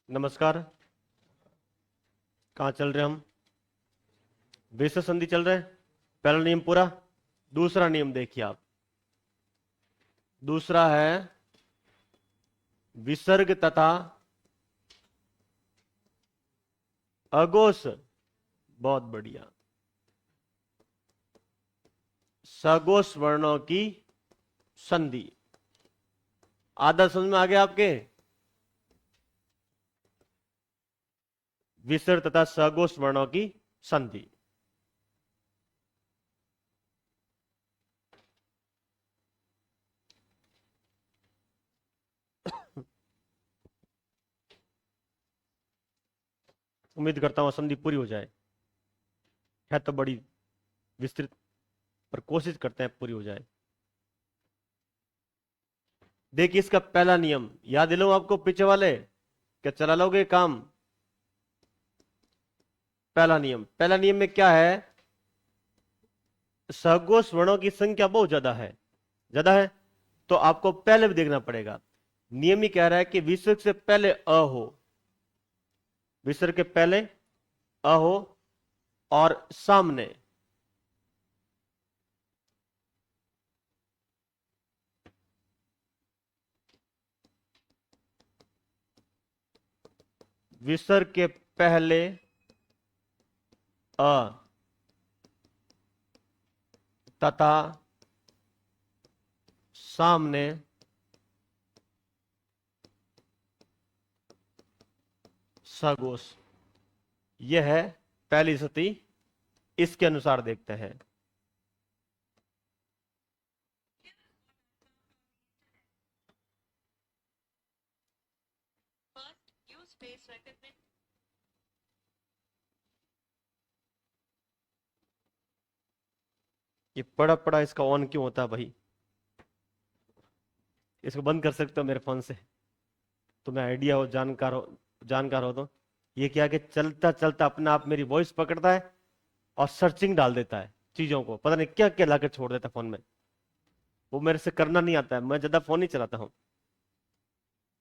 नमस्कार। कहाँ चल रहे हम? विसर्ग संधि चल रहे हैं। पहला नियम पूरा। दूसरा नियम देखिए आप। दूसरा है विसर्ग तथा अघोष। बहुत बढ़िया। सघोष वर्णों की संधि। आधा समझ में आ गया आपके? विसर्ग तथा सघोष वर्णों की संधि। उम्मीद करता हूं संधि पूरी हो जाए। है तो बड़ी विस्तृत, पर कोशिश करते हैं पूरी हो जाए। देखिए इसका पहला नियम याद दिलाऊं आपको पीछे वाले, क्या चला लोगे काम? पहला नियम में क्या है? सघोष वर्णों की संख्या बहुत ज्यादा है तो आपको पहले भी देखना पड़ेगा। नियम ही कह रहा है कि विसर्ग से पहले अ हो, विसर्ग के पहले अ हो और सामने विसर्ग के पहले अ तथा सामने सघोष। यह है पहली स्थिति। इसके अनुसार देखते हैं। ये पड़ा पड़ा इसका ऑन क्यों होता है भाई? इसको बंद कर सकते हो मेरे फोन से? तुम्हें आइडिया हो, जानकार हो तो ये क्या कि चलता चलता अपने आप मेरी वॉइस पकड़ता है और सर्चिंग डाल देता है चीजों को, पता नहीं क्या क्या लाकर छोड़ देता है फोन में। वो मेरे से करना नहीं आता है, मैं ज्यादा फोन नहीं चलाता हूँ।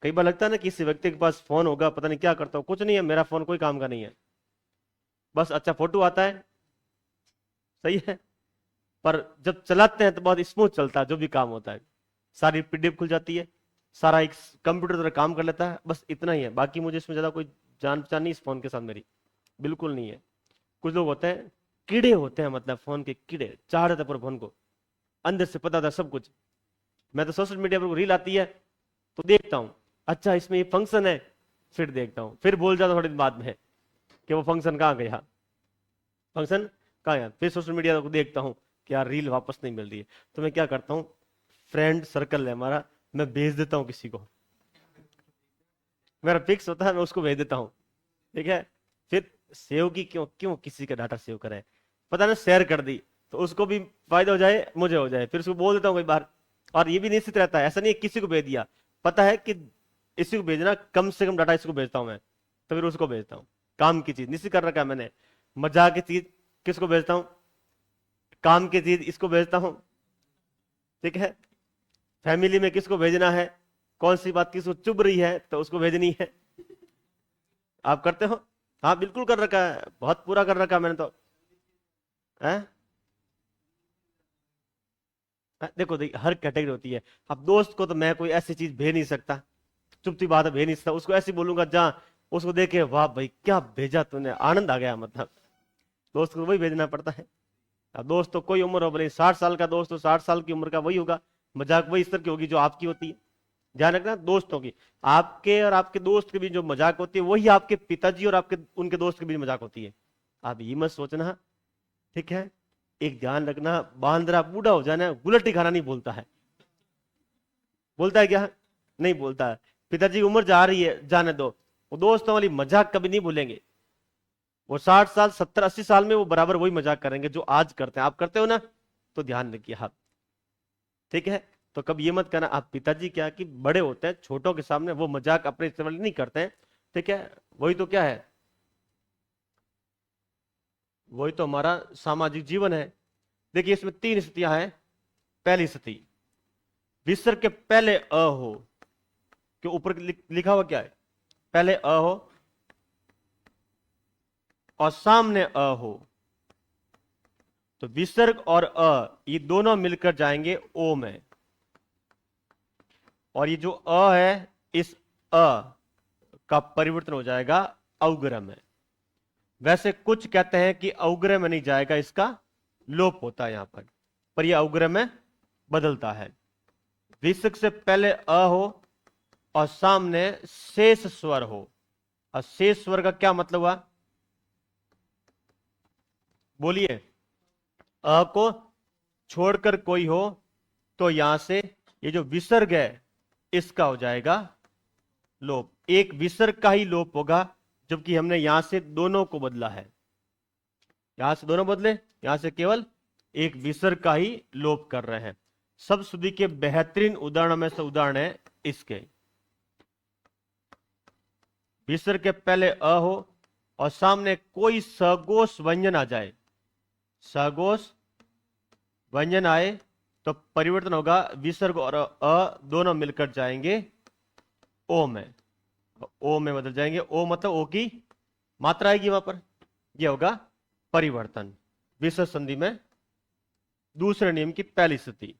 कई बार लगता है ना किसी व्यक्ति के पास फोन होगा, पता नहीं क्या करता हूँ। कुछ नहीं है, मेरा फोन कोई काम का नहीं है। बस अच्छा फोटो आता है, सही है, पर जब चलाते हैं तो बहुत स्मूथ चलता है। जो भी काम होता है सारी पीडीएफ खुल जाती है, सारा एक कंप्यूटर तरह काम कर लेता है। बस इतना ही है, बाकी मुझे इसमें ज्यादा कोई जान पहचान नहीं इस फोन के साथ मेरी, बिल्कुल नहीं है। कुछ लोग होते हैं कीड़े होते हैं, मतलब फोन के कीड़े, चाह रहे थे पर फोन को अंदर से पता था सब कुछ। मैं तो सोशल मीडिया पर रील आती है तो देखता हूँ, अच्छा इसमें ये फंक्शन है, फिर देखता हूँ, फिर भूल जाता हूँ थोड़ी देर बाद में कि वो फंक्शन कहाँ गया, फंक्शन कहाँ गया। फिर सोशल मीडिया को देखता हूँ कि यार रील वापस नहीं मिल रही है। तो मैं क्या करता हूँ, फ्रेंड सर्कल है हमारा, मैं भेज देता हूँ किसी को, मेरा फिक्स होता है, मैं उसको भेज देता हूँ। ठीक है। फिर सेव की क्यों क्यों किसी का डाटा सेव करे, पता ना शेयर कर दी तो उसको भी फायदा हो जाए, मुझे हो जाए। फिर उसको बोल देता हूँ कई बार। और ये भी निश्चित रहता है, ऐसा नहीं है किसी को भेज दिया, पता है कि इसी को भेजना, कम से कम डाटा इसको भेजता हूं मैं, तो फिर उसको भेजता हूँ। काम की चीज निश्चित कर रखा है मैंने। मजाक की चीज किसको भेजता हूँ, काम की चीज इसको भेजता हूँ। ठीक है। फैमिली में किसको भेजना है, कौन सी बात किसको चुभ रही है तो उसको भेजनी है। आप करते हो? हाँ बिल्कुल कर रखा है, बहुत पूरा कर रखा है मैंने तो। है? देखो देखिए हर कैटेगरी होती है। अब दोस्त को तो मैं कोई ऐसी चीज भेज नहीं सकता, चुपती बात है भेज नहीं सकता। उसको ऐसी बोलूंगा जहां उसको देखे वाह भाई क्या भेजा तूने, आनंद आ गया, मतलब दोस्त को वही भेजना पड़ता है। अब दोस्त तो कोई उम्र हो, भले 60 साल का दोस्त तो 60 साल की उम्र का वही होगा, मजाक वही स्तर की होगी जो आपकी होती है। ध्यान रखना दोस्तों की, आपके और आपके दोस्त के बीच जो मजाक होती है वही आपके पिताजी और आपके उनके दोस्त के बीच मजाक होती है। आप ये मत सोचना। ठीक है। एक ध्यान रखना, बांदरा बूढ़ा हो जाना गुलटी खाना नहीं बोलता है, बोलता है क्या? नहीं बोलता है। पिताजी की उम्र जा रही है, जाने दो, वो दोस्तों वाली मजाक कभी नहीं भूलेंगे। वो 60 साल 70 80 साल में वो बराबर वही मजाक करेंगे जो आज करते हैं। आप करते हो ना, तो ध्यान रखिए आप। ठीक है। तो कब ये मत करना, आप पिताजी क्या कि बड़े होते हैं, छोटों के सामने वो मजाक अपने इस्तेमाल नहीं करते हैं। ठीक है। वही तो क्या है, वही तो हमारा सामाजिक जीवन है। देखिए इसमें तीन स्थितियां हैं। पहली स्थिति, विसर्ग के पहले अ हो, के ऊपर लिखा हुआ क्या है? पहले अ हो और सामने अ हो, तो विसर्ग और अ ये दोनों मिलकर जाएंगे ओ में। और ये जो अ है, इस अ का परिवर्तन हो जाएगा अवग्रह में। वैसे कुछ कहते हैं कि अवग्रह में नहीं जाएगा, इसका लोप होता है यहां पर यह अवग्रह में बदलता है। विसर्ग से पहले अ हो और सामने शेष स्वर हो। और शेष स्वर का क्या मतलब हुआ, बोलिए। अ को छोड़कर कोई हो तो यहां से ये जो विसर्ग है इसका हो जाएगा लोप। एक विसर्ग का ही लोप होगा, जबकि हमने यहां से दोनों को बदला है। यहां से दोनों बदले, यहां से केवल एक विसर्ग का ही लोप कर रहे हैं। सब शुद्धि के बेहतरीन उदाहरण में से उदाहरण है इसके। विसर्ग के पहले अ हो और सामने कोई सगोश व्यंजन आ जाए, सगोश व्यंजन आए, तो परिवर्तन होगा विसर्ग और अ दोनों मिलकर जाएंगे ओ में। ओ में बदल जाएंगे। ओ मतलब ओ की मात्रा आएगी वहां पर, यह होगा परिवर्तन। विसर्ग संधि में दूसरे नियम की पहली स्थिति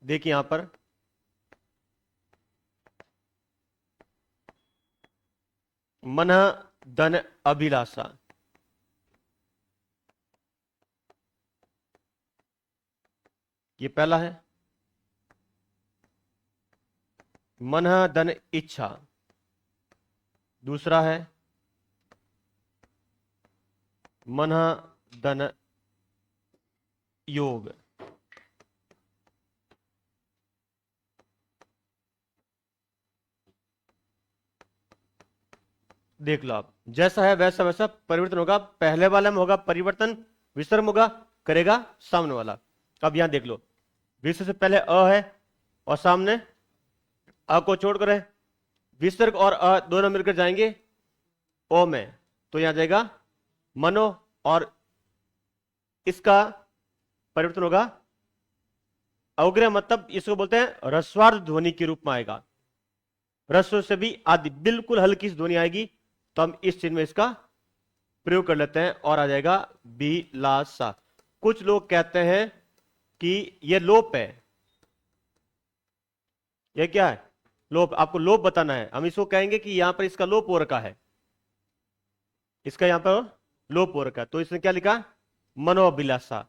देखिए यहां पर। मन धन अभिलाषा, ये पहला है। मन धन इच्छा, दूसरा है मन धन योग। देख लो आप, जैसा है वैसा वैसा परिवर्तन होगा। पहले वाले में होगा परिवर्तन, विसर्ग होगा करेगा सामने वाला। अब यहां देख लो, विसर्ग से पहले अ है और सामने अ को छोड़कर है, विसर्ग और अ दोनों मिलकर जाएंगे ओ में, तो यहां जाएगा मनो। और इसका परिवर्तन होगा अवग्रह, मतलब इसको बोलते हैं ह्रस्वार्ध ध्वनि के रूप में आएगा। ह्रस्व से भी आदि बिल्कुल हल्की सी ध्वनि आएगी, तो हम इस चिन्ह में इसका प्रयोग कर लेते हैं और आ जाएगा बिलासा। कुछ लोग कहते हैं कि यह लोप है। यह क्या है, लोप। आपको लोप बताना है, हम इसको कहेंगे कि यहां पर इसका लोप हो रखा है, इसका यहां पर लोप हो रखा है। तो इसने क्या लिखा, मनोअभिलाषा।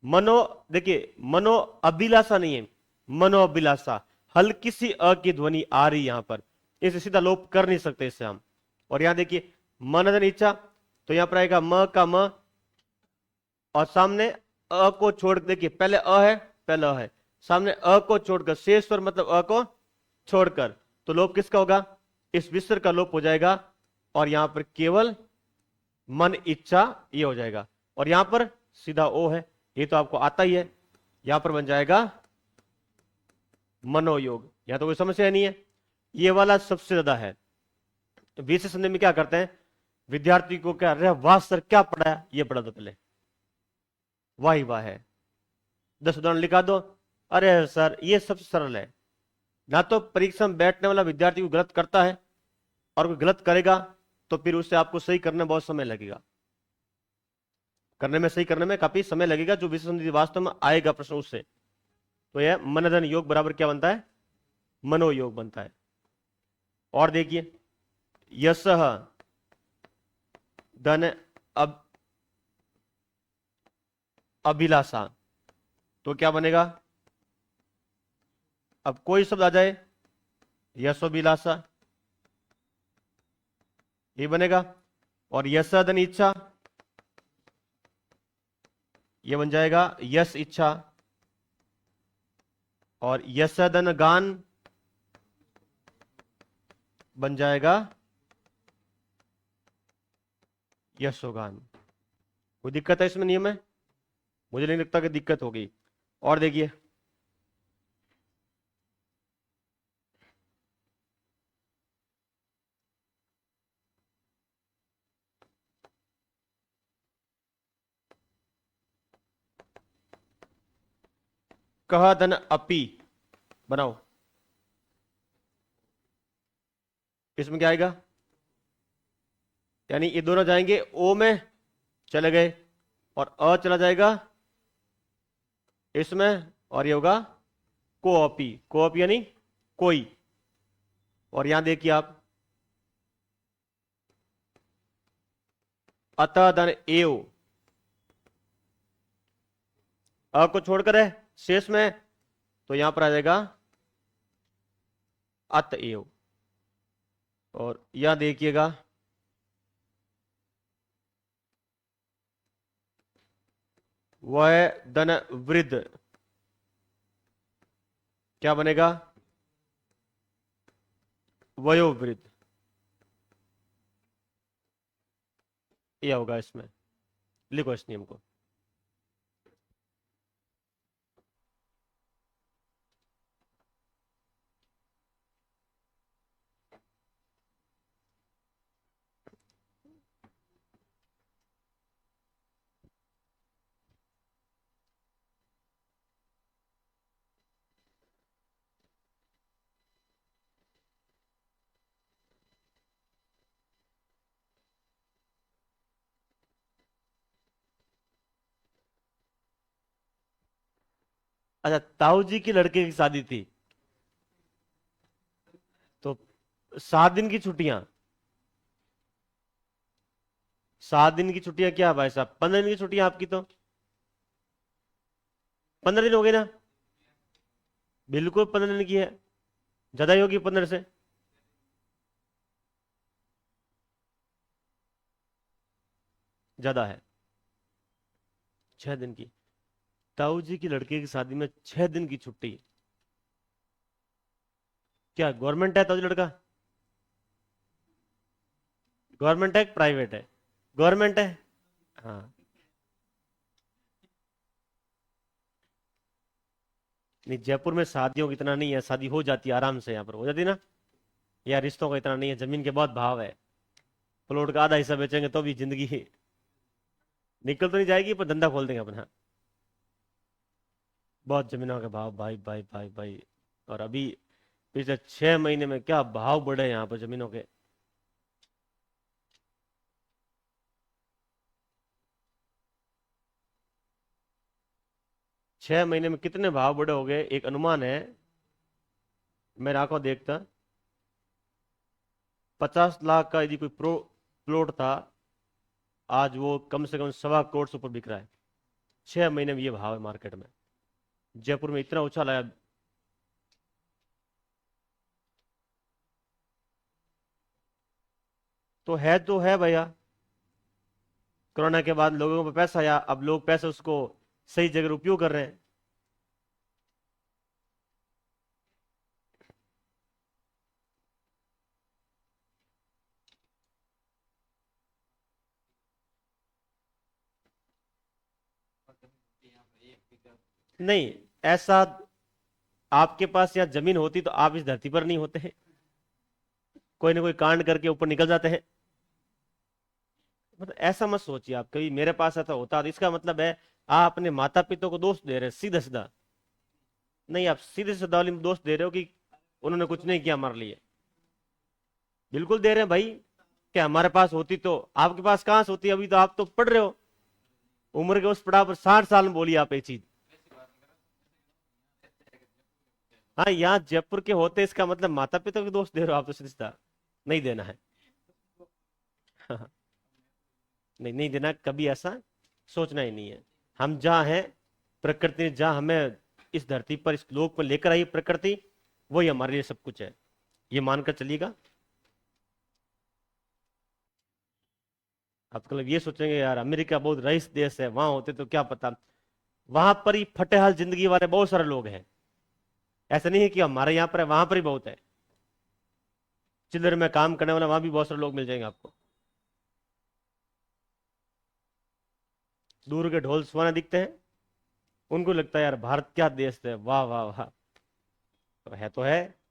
मनो, देखिए मनो अभिलाषा नहीं है, मनोअभिलाषा। हल्की सी अ की ध्वनि आ रही यहां पर, इसे सीधा लोप कर नहीं सकते इससे हम। और यहां देखिए मनोधन इच्छा, तो यहां पर आएगा म का म और सामने अ को छोड़, देखिए पहले अ है, पहले अ है, सामने अ को छोड़कर शेष स्वर मतलब अ को छोड़कर, तो लोप किसका होगा, इस विसर्ग का लोप हो जाएगा। और यहां पर केवल मन इच्छा ये हो जाएगा। और यहां पर सीधा ओ है, ये तो आपको आता ही है। यहां पर बन जाएगा मनोयोग। यहां तो कोई समस्या नहीं है, ये वाला सबसे ज्यादा है। तो विशेष संधि में क्या करते हैं, विद्यार्थी को क्या, अरे वाह सर क्या पढ़ाया, ये पढ़ा दो पहले, वाह ही वाह है, 10 उदाहरण लिखा दो। अरे सर ये सबसे सरल है। ना तो परीक्षा में बैठने वाला विद्यार्थी को गलत करता है, और कोई गलत करेगा तो फिर उससे आपको सही करने में बहुत समय लगेगा, करने में सही करने में काफी समय लगेगा, जो विशेष संधि वास्तव में आएगा प्रश्न उससे। तो यह मनोधन योग बराबर क्या बनता है, मनोयोग बनता है। और देखिए यश धन अब अभिलाषा, तो क्या बनेगा, अब कोई शब्द आ जाए, यशोभिलाषा ये बनेगा। और यश धन इच्छा, ये बन जाएगा यश इच्छा। और यश धन गान बन जाएगा यशोगान। कोई दिक्कत है इसमें नियम में, मुझे नहीं लगता कि दिक्कत होगी। और देखिए कह धन अपी बनाओ। इसमें क्या आएगा, यानी ये दोनों जाएंगे ओ में, चले गए, और अ चला जाएगा इसमें, और ये होगा कोऑपी, कोऑपी यानी कोई। और यहां देखिए आप, अतः धन एव, अ को छोड़कर है शेष में, तो यहां पर आ जाएगा अतएव। और यहां देखिएगा, वह धन वृद्ध, क्या बनेगा, वयोवृद्ध, यह होगा इसमें। लिखो इस नियम को। अच्छा, ताऊ जी की लड़के की शादी थी, तो 7 दिन की छुट्टियां, 7 दिन की छुट्टियां क्या भाई साहब, 15 दिन की छुट्टियां आपकी तो, 15 दिन हो गए ना, बिल्कुल 15 दिन की है, ज्यादा ही होगी 15 से, ज्यादा है, 6 दिन की। ताऊ जी की लड़के की शादी में 6 दिन की छुट्टी, क्या गवर्नमेंट है ताऊ जी लड़का, गवर्नमेंट है प्राइवेट है, गवर्नमेंट है, हाँ। नहीं, जयपुर में शादियों की इतना नहीं है, शादी हो जाती है आराम से, यहाँ पर हो जाती है ना, यार रिश्तों का इतना नहीं है, जमीन के बहुत भाव है, प्लॉट का आधा हिस्सा बेचेंगे तो भी जिंदगी निकल तो नहीं जाएगी, पर धंधा खोल देंगे अपना। बहुत जमीनों के भाव, भाई भाई भाई भाई। और अभी पिछले 6 महीने में क्या भाव बढ़े यहाँ पर जमीनों के। 6 महीने में कितने भाव बढ़े हो गए, एक अनुमान है, मेरे आंखों देखता, 50 लाख का यदि कोई प्लॉट था, आज वो कम से कम 1.25 करोड़ से ऊपर बिक रहा है। 6 महीने में ये भाव है मार्केट में, जयपुर में इतना उछाल आया। तो है भैया, कोरोना के बाद लोगों पे पैसा आया, अब लोग पैसे उसको सही जगह उपयोग कर रहे हैं। नहीं, ऐसा आपके पास या जमीन होती तो आप इस धरती पर नहीं होते हैं, कोई ना कोई कांड करके ऊपर निकल जाते हैं। मतलब ऐसा मत सोचिए आप, कभी मेरे पास ऐसा होता तो इसका मतलब है आप अपने माता पिता को दोष दे रहे हैं सीधा सीधा। नहीं, आप सीधे सीधा वाली दोष दे रहे हो कि उन्होंने कुछ नहीं किया हमारे लिए। बिल्कुल दे रहे हैं भाई, क्या हमारे पास होती तो, आपके पास कहां से होती, अभी तो आप तो पढ़ रहे हो, उम्र के उस पड़ाव पर 60 साल में बोली आप ये चीज। हाँ, यहाँ जयपुर के होते इसका मतलब माता पिता को दोष दे रहे हो आप तो सीधा सीधा। नहीं देना है। नहीं, नहीं देना कभी, ऐसा सोचना ही नहीं है। हम जहाँ हैं, प्रकृति ने जहाँ हमें इस धरती पर इस लोक पर लेकर आई प्रकृति, वही हमारे लिए सब कुछ है, ये मानकर चलिएगा। आप मतलब ये सोचेंगे यार अमेरिका बहुत रईस देश है, वहां होते तो क्या पता, वहां पर ही फटेहाल जिंदगी वाले बहुत सारे लोग हैं। ऐसा नहीं है कि हमारे यहाँ पर है, वहां पर ही बहुत है, चिल्लर में काम करने वाला वहां भी बहुत सारे लोग मिल जाएंगे आपको। दूर के ढोल सुहाने दिखते हैं, उनको लगता है यार भारत क्या देश है, वाह वाह वाह। तो है, तो है।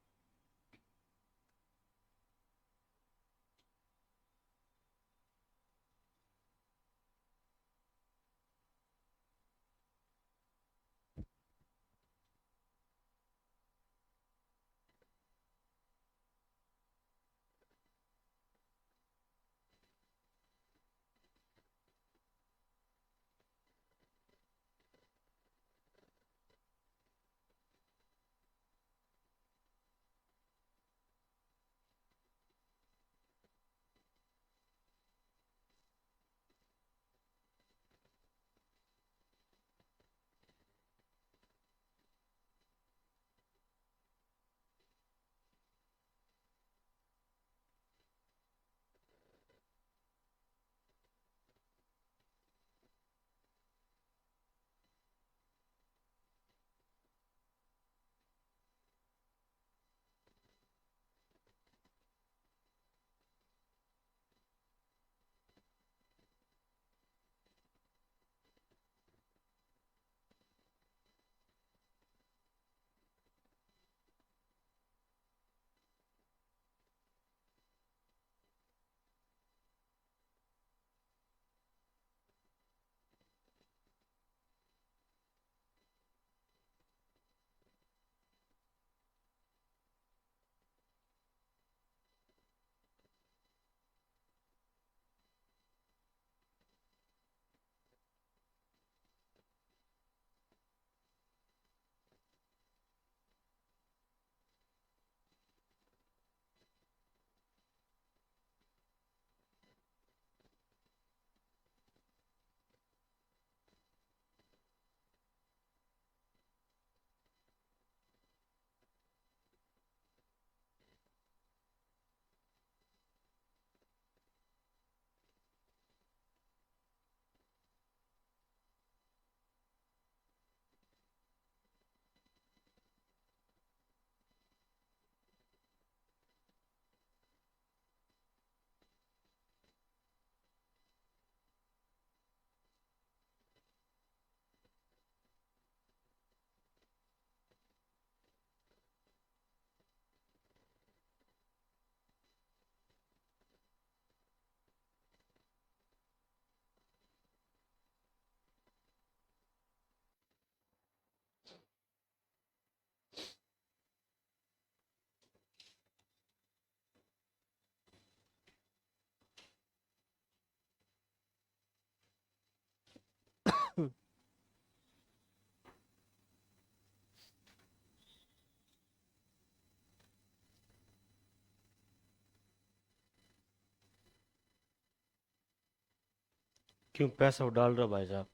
क्यों पैसा डाल रहे हो भाई साहब?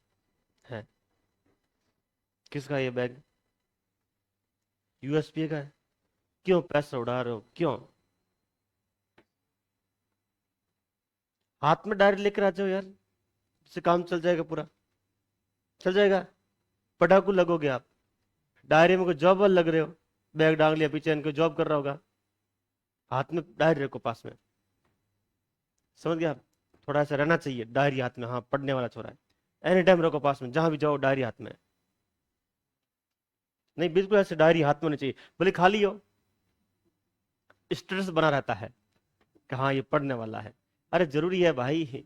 है किसका ये बैग? यूएसपी का है? क्यों पैसा उड़ा रहे हो, क्यों? हाथ में डायरी लेकर आ जाओ यार, इससे काम चल जाएगा पूरा। चल जाएगा। पटाखू लगोगे आप। डायरी में कोई जॉब वाले लग रहे हो, बैग डांग लिया पीछे, इनको जॉब कर रहा होगा। हाथ में डायरी रखो पास में। समझ गया आप? थोड़ा सा रहना चाहिए, डायरी हाथ में, हाँ पढ़ने वाला छोरा है। एनी टाइम रखो पास में, जहां भी जाओ डायरी हाथ में। नहीं, बिल्कुल ऐसे डायरी हाथ में होनी चाहिए, भले खाली हो, स्टेटस बना रहता है कि हाँ ये पढ़ने वाला है। अरे जरूरी है भाई।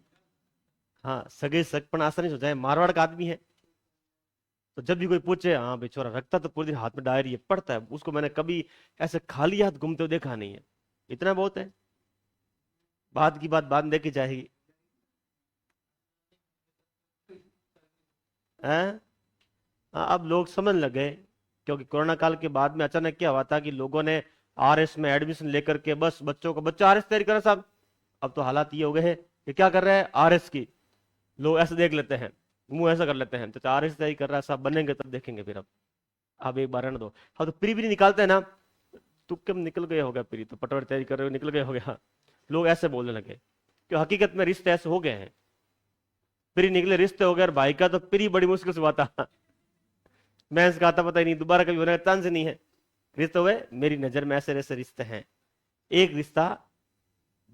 हाँ, सगे सगपन आसानी से हो जाए, मारवाड़ का आदमी है, तो जब भी कोई पूछे हाँ भाई छोरा रखता तो पूरे दिन हाथ में डायरी है, पढ़ता है, उसको मैंने कभी ऐसे खाली हाथ घूमते हुए देखा नहीं है। इतना बहुत है। बात की बात बाद में देखी जाएगी। हैं? हाँ, अब लोग समझ लग गए, क्योंकि कोरोना काल के बाद में अचानक क्या हुआ था कि लोगों ने आरएस में एडमिशन लेकर के बस बच्चों को, बच्चा आरएस तैयारी कर रहा है साहब। अब तो हालात ये हो गए हैं कि क्या कर रहे हैं आरएस की, लोग ऐसे देख लेते हैं, मुंह ऐसा कर लेते हैं, तो आरएस तैयारी कर रहा है साहब, बनेंगे तब देखेंगे फिर। अब एक बार रहने दो। हाँ, तो प्री भी नहीं निकालते हैं ना, तुक्के में निकल गए होगा, प्री तो पटवारी तैयारी कर रहे हो निकल गए हो गया। लोग ऐसे बोलने लगे कि हकीकत में रिश्ते ऐसे हो गए हैं, प्री निकले रिश्ते हो गए, और भाई का तो प्री बड़ी मुश्किल से हुआ था। मैं इसका आता पता ही नहीं, दोबारा कभी होने का चांस ही नहीं है। रिश्ते हुए, मेरी नजर में ऐसे ऐसे रिश्ते हैं। एक रिश्ता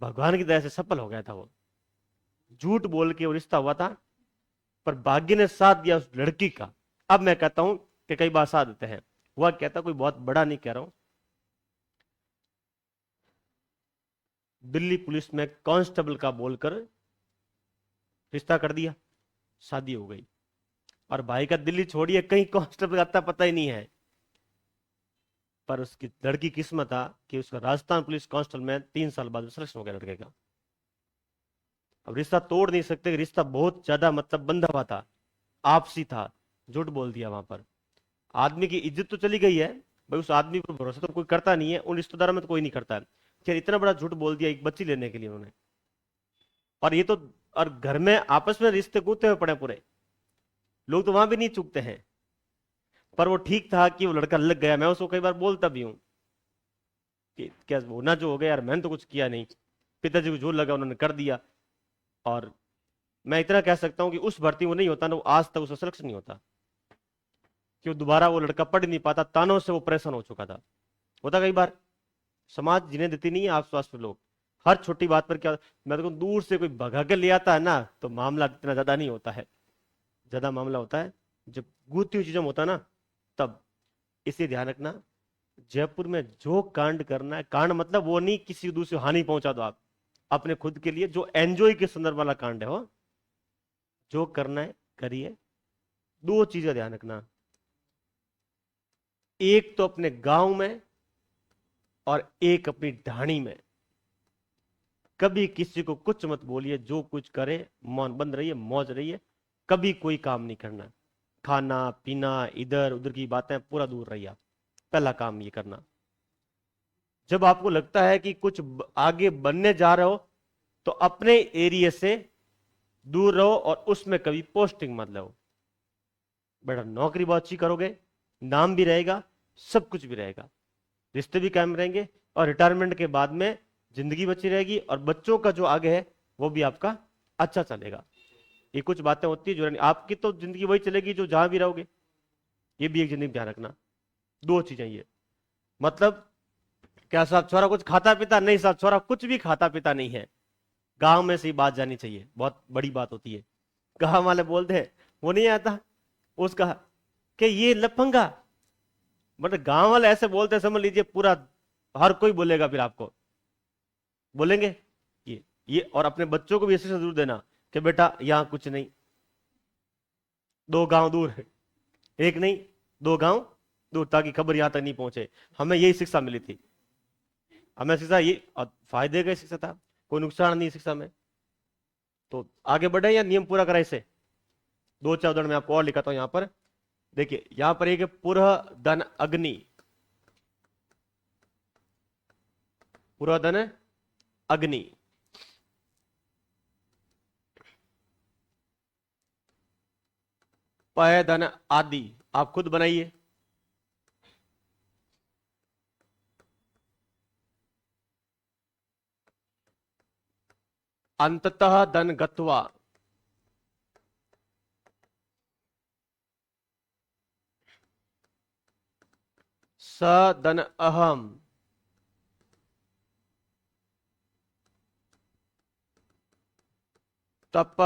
भगवान की दया से सफल हो गया था, वो झूठ बोल के वो रिश्ता हुआ था, पर भाग्य ने साथ दिया उस लड़की का। अब मैं कहता हूं कि कई बार साथ देते हैं। वह कहता, कोई बहुत बड़ा नहीं कह रहा हूं, दिल्ली पुलिस में कांस्टेबल का बोलकर रिश्ता कर दिया, शादी हो गई। और भाई का दिल्ली छोड़िए, कहीं कांस्टेबल का अता पता ही नहीं है। पर उसकी लड़की किस्मत था कि उसका राजस्थान पुलिस कांस्टेबल में 3 साल बाद सिलेक्शन हो गया लड़के का। अब रिश्ता तोड़ नहीं सकते, रिश्ता बहुत ज्यादा मतलब बंधा हुआ था, आपसी था। झूठ बोल दिया वहां पर, आदमी की इज्जत तो चली गई है। भाई उस आदमी पर भरोसा तो कोई करता नहीं है, उन रिश्तेदारों में तो कोई नहीं करता है। फिर इतना बड़ा झूठ बोल दिया एक बच्ची लेने के लिए उन्होंने। और ये तो, और घर में आपस में रिश्ते कूदते हुए पड़े पूरे, लोग तो वहां भी नहीं चूकते हैं। पर वो ठीक था कि वो लड़का लग गया। मैं उसको कई बार बोलता भी हूँ कि क्या होना जो हो गया यार, मैंने तो कुछ किया नहीं, पिताजी को जो लगा उन्होंने कर दिया। और मैं इतना कह सकता हूँ कि उस भर्ती वो नहीं होता ना, वो आज तक उसका सिलेक्शन नहीं होता, कि वो दोबारा वो लड़का पढ़ नहीं पाता, तानों से वो परेशान हो चुका था। होता कई बार, समाज जिन्हें देती नहीं है आस पास में लोग, हर छोटी बात पर क्या, मैं तो दूर से कोई भगा के ले आता है ना, तो मामला इतना ज्यादा नहीं होता है। ज्यादा मामला होता है जब गुत्ती हुई चीजों में होता है ना, तब। इसे ध्यान रखना, जयपुर में जो कांड करना है, कांड मतलब वो नहीं किसी दूसरे को हानि पहुंचा दो आप, अपने खुद के लिए, जो एंजॉय के संदर्भ वाला कांड है, हो जो करना है करिए। दो चीजें ध्यान रखना, एक तो अपने गांव में, और एक अपनी ढाणी में। कभी किसी को कुछ मत बोलिए, जो कुछ करे मौन बंद रहिए, मौज रहिए। कभी कोई काम नहीं करना, खाना पीना इधर उधर की बातें पूरा दूर रहिए आप। पहला काम ये करना। जब आपको लगता है कि कुछ आगे बनने जा रहे हो, तो अपने एरिया से दूर रहो, और उसमें कभी पोस्टिंग मत लो। बेटा नौकरी बहुत अच्छी करोगे, नाम भी रहेगा, सब कुछ भी रहेगा, रिश्ते भी कायम रहेंगे, और रिटायरमेंट के बाद में जिंदगी बची रहेगी, और बच्चों का जो आगे है वो भी आपका अच्छा चलेगा। ये कुछ बातें होती है जो आपकी तो जिंदगी वही चलेगी जो जहां भी रहोगे, ये भी एक जिंदगी में ध्यान रखना। दो चीजें ये, मतलब क्या साहब छोरा कुछ खाता पीता नहीं? साहब छोरा कुछ भी खाता पीता नहीं है। गांव में से ही बात जानी चाहिए, बहुत बड़ी बात होती है। गांव वाले बोलते हैं वो नहीं आता उसका, कि ये लफंगा, मतलब गांव वाले ऐसे बोलते हैं, समझ लीजिए पूरा हर कोई बोलेगा फिर आपको, बोलेंगे ये। और अपने बच्चों को भी ऐसे जरूर देना कि बेटा यहां कुछ नहीं, 2 गांव दूर है, एक नहीं 2 गांव दूर, ताकि खबर यहां तक नहीं पहुंचे। हमें यही शिक्षा मिली थी, हमें शिक्षा ये, और फायदे का शिक्षा था, कोई नुकसान नहीं शिक्षा में। तो आगे बढ़े या नियम पूरा कराए इसे? 2 4 उदाहरण मैं आपको और लिखाता हूं यहां पर। देखिए यहां पर एक पुरह धन अग्नि, पुरह धन अग्नि, पय धन आदि आप खुद बनाइए। अंततः धन गत्वा, स धन अहम, तप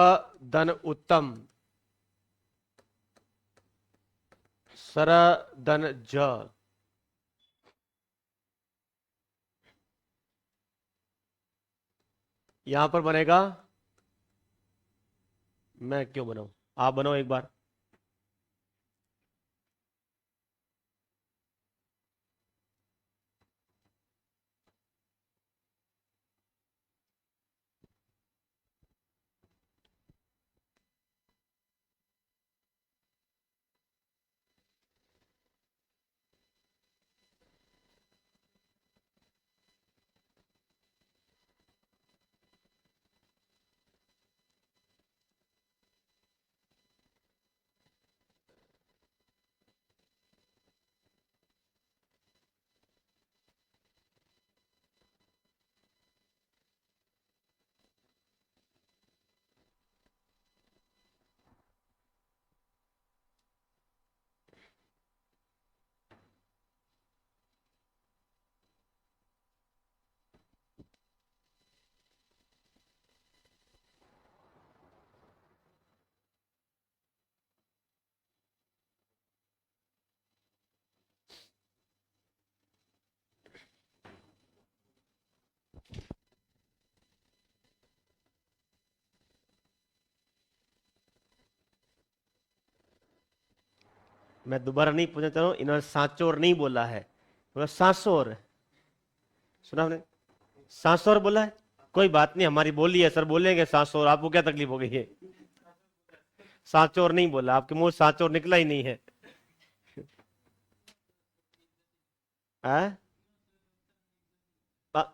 धन उत्तम, सर धन ज। यहां पर बनेगा, मैं क्यों बनाऊं, आप बनाओ एक बार। मैं दोबारा नहीं पूछना चाह रहा हूं, इन्होंने सांचोर नहीं बोला है, बोला सांसोर, सुना आपने, सांसोर बोला है। कोई बात नहीं, हमारी बोली है सर, बोलेंगे सांसोर, आपको क्या तकलीफ हो गई है। सांचोर नहीं बोला, आपके मुंह सांचोर निकला ही नहीं है।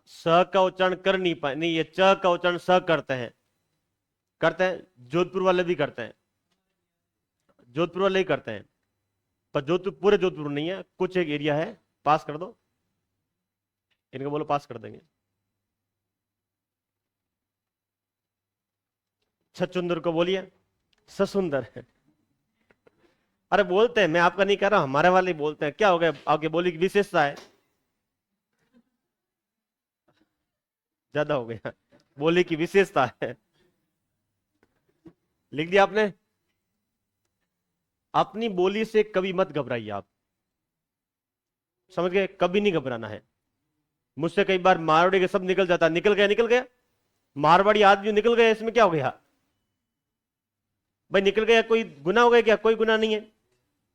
स का उच्चारण कर नहीं पाए, नहीं, ये च का उच्चारण स करते हैं, करते हैं, जोधपुर वाले भी करते हैं, जोधपुर वाले ही करते हैं, पर जोधपुर पूरे जोधपुर नहीं है, कुछ एक एरिया है। पास कर दो इनको, बोलो पास कर देंगे। छचुंदर को बोलिए ससुंदर है। अरे बोलते हैं, मैं आपका नहीं कह रहा, हमारे वाले बोलते हैं, क्या हो गया, आपके बोली की विशेषता है, ज्यादा हो गया, बोली की विशेषता है। लिख दिया आपने। अपनी बोली से कभी मत घबराइए आप, समझ गए, कभी नहीं घबराना है। मुझसे कई बार मारवाड़ी के सब निकल जाता, निकल गया निकल गया, मारवाड़ी आदमी निकल गया, इसमें क्या हो गया भाई, निकल गया, कोई गुना हो गया क्या, कोई गुना नहीं है।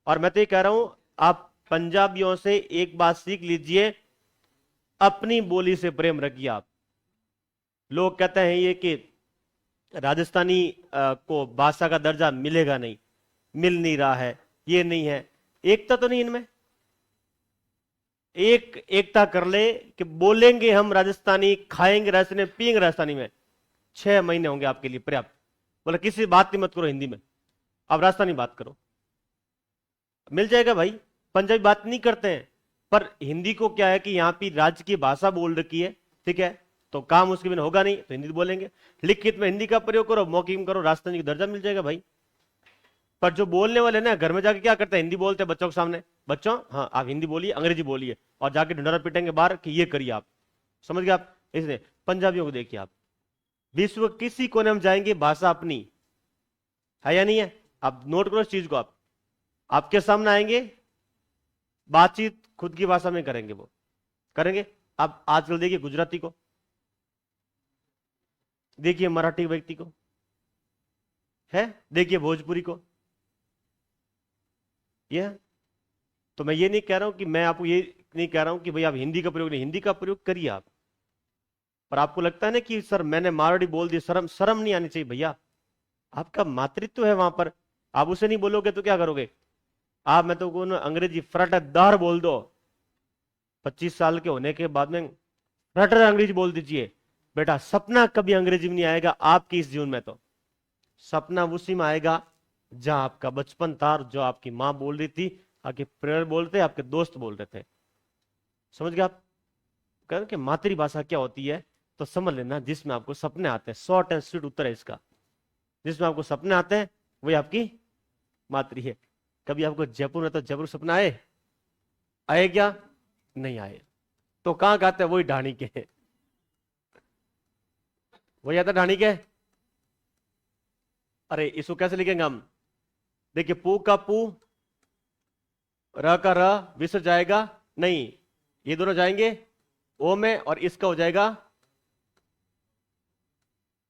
और मैं तो ये कह रहा हूं, आप पंजाबियों से एक बात सीख लीजिए, अपनी बोली से प्रेम रखिए आप। लोग कहते हैं ये कि राजस्थानी को भाषा का दर्जा मिलेगा नहीं, मिल नहीं रहा है, ये नहीं है, एकता तो नहीं इनमें। एक एकता कर ले कि बोलेंगे हम राजस्थानी, खाएंगे राजस्थानी, पिएंगे राजस्थानी में, 6 महीने होंगे आपके लिए पर्याप्त। बोला किसी बात की मत करो हिंदी में, आप राजस्थानी बात करो, मिल जाएगा भाई। पंजाबी बात नहीं करते हैं, पर हिंदी को क्या है कि यहाँ की राज्य की भाषा बोल रखी है, ठीक है, तो काम उसके बिना होगा नहीं, तो हिंदी बोलेंगे। लिखित में हिंदी का प्रयोग करो, मौखिक में करो, राजस्थानी का दर्जा मिल जाएगा भाई। पर जो बोलने वाले ना घर में जाके क्या करते हैं, हिंदी बोलते हैं बच्चों के सामने, बच्चों हाँ आप हिंदी बोलिए, अंग्रेजी बोलिए, और जाके ढिंडोरा पीटेंगे बाहर कि ये करिए आप, समझ गए आप। इसलिए पंजाबियों को देखिए आप, विश्व किसी कोने में जाएंगे, भाषा अपनी है या नहीं है, आप नोट करो इस चीज को। आप आपके सामने आएंगे, बातचीत खुद की भाषा में करेंगे, वो करेंगे। आप आजकल देखिए गुजराती को, देखिए मराठी व्यक्ति को, है, देखिए भोजपुरी को, ये। तो मैं ये नहीं कह रहा हूं कि, मैं आपको ये नहीं कह रहा हूं कि भाई आप हिंदी का प्रयोग नहीं, हिंदी का प्रयोग करिए आप। पर आपको लगता है ना कि सर मैंने मारवाड़ी बोल दी, शर्म शर्म नहीं आनी चाहिए भैया, आपका मातृत्व है वहां पर, आप उसे नहीं बोलोगे तो क्या करोगे आप। मैं तो अंग्रेजी फ्रटदार बोल दो, 25 साल के होने के बाद में फ्रटर अंग्रेजी बोल दीजिए बेटा, सपना कभी अंग्रेजी में नहीं आएगा आपके इस जीवन में, तो सपना उसी में आएगा जहां आपका बचपन था, और जो आपकी माँ बोल रही थी, आपके पेरेंट्स बोलते, आपके दोस्त बोल रहे थे। समझ गए आप? कह कि मातृभाषा क्या होती है, तो समझ लेना जिसमें आपको सपने आते हैं। शॉर्ट एंड स्वीट उत्तर है इसका। जिसमें आपको सपने आते हैं वही आपकी मातृ है। कभी आपको जयपुर है तो जयपुर सपना आए? आए क्या? नहीं आए। तो कहां गाते हैं? वही ढाणी के। वही आता ढाणी के। अरे इसको कैसे लिखेंगे हम? देखिए, पू का पू, र का र विसर जाएगा नहीं, ये दोनों जाएंगे ओ में, और इसका हो जाएगा,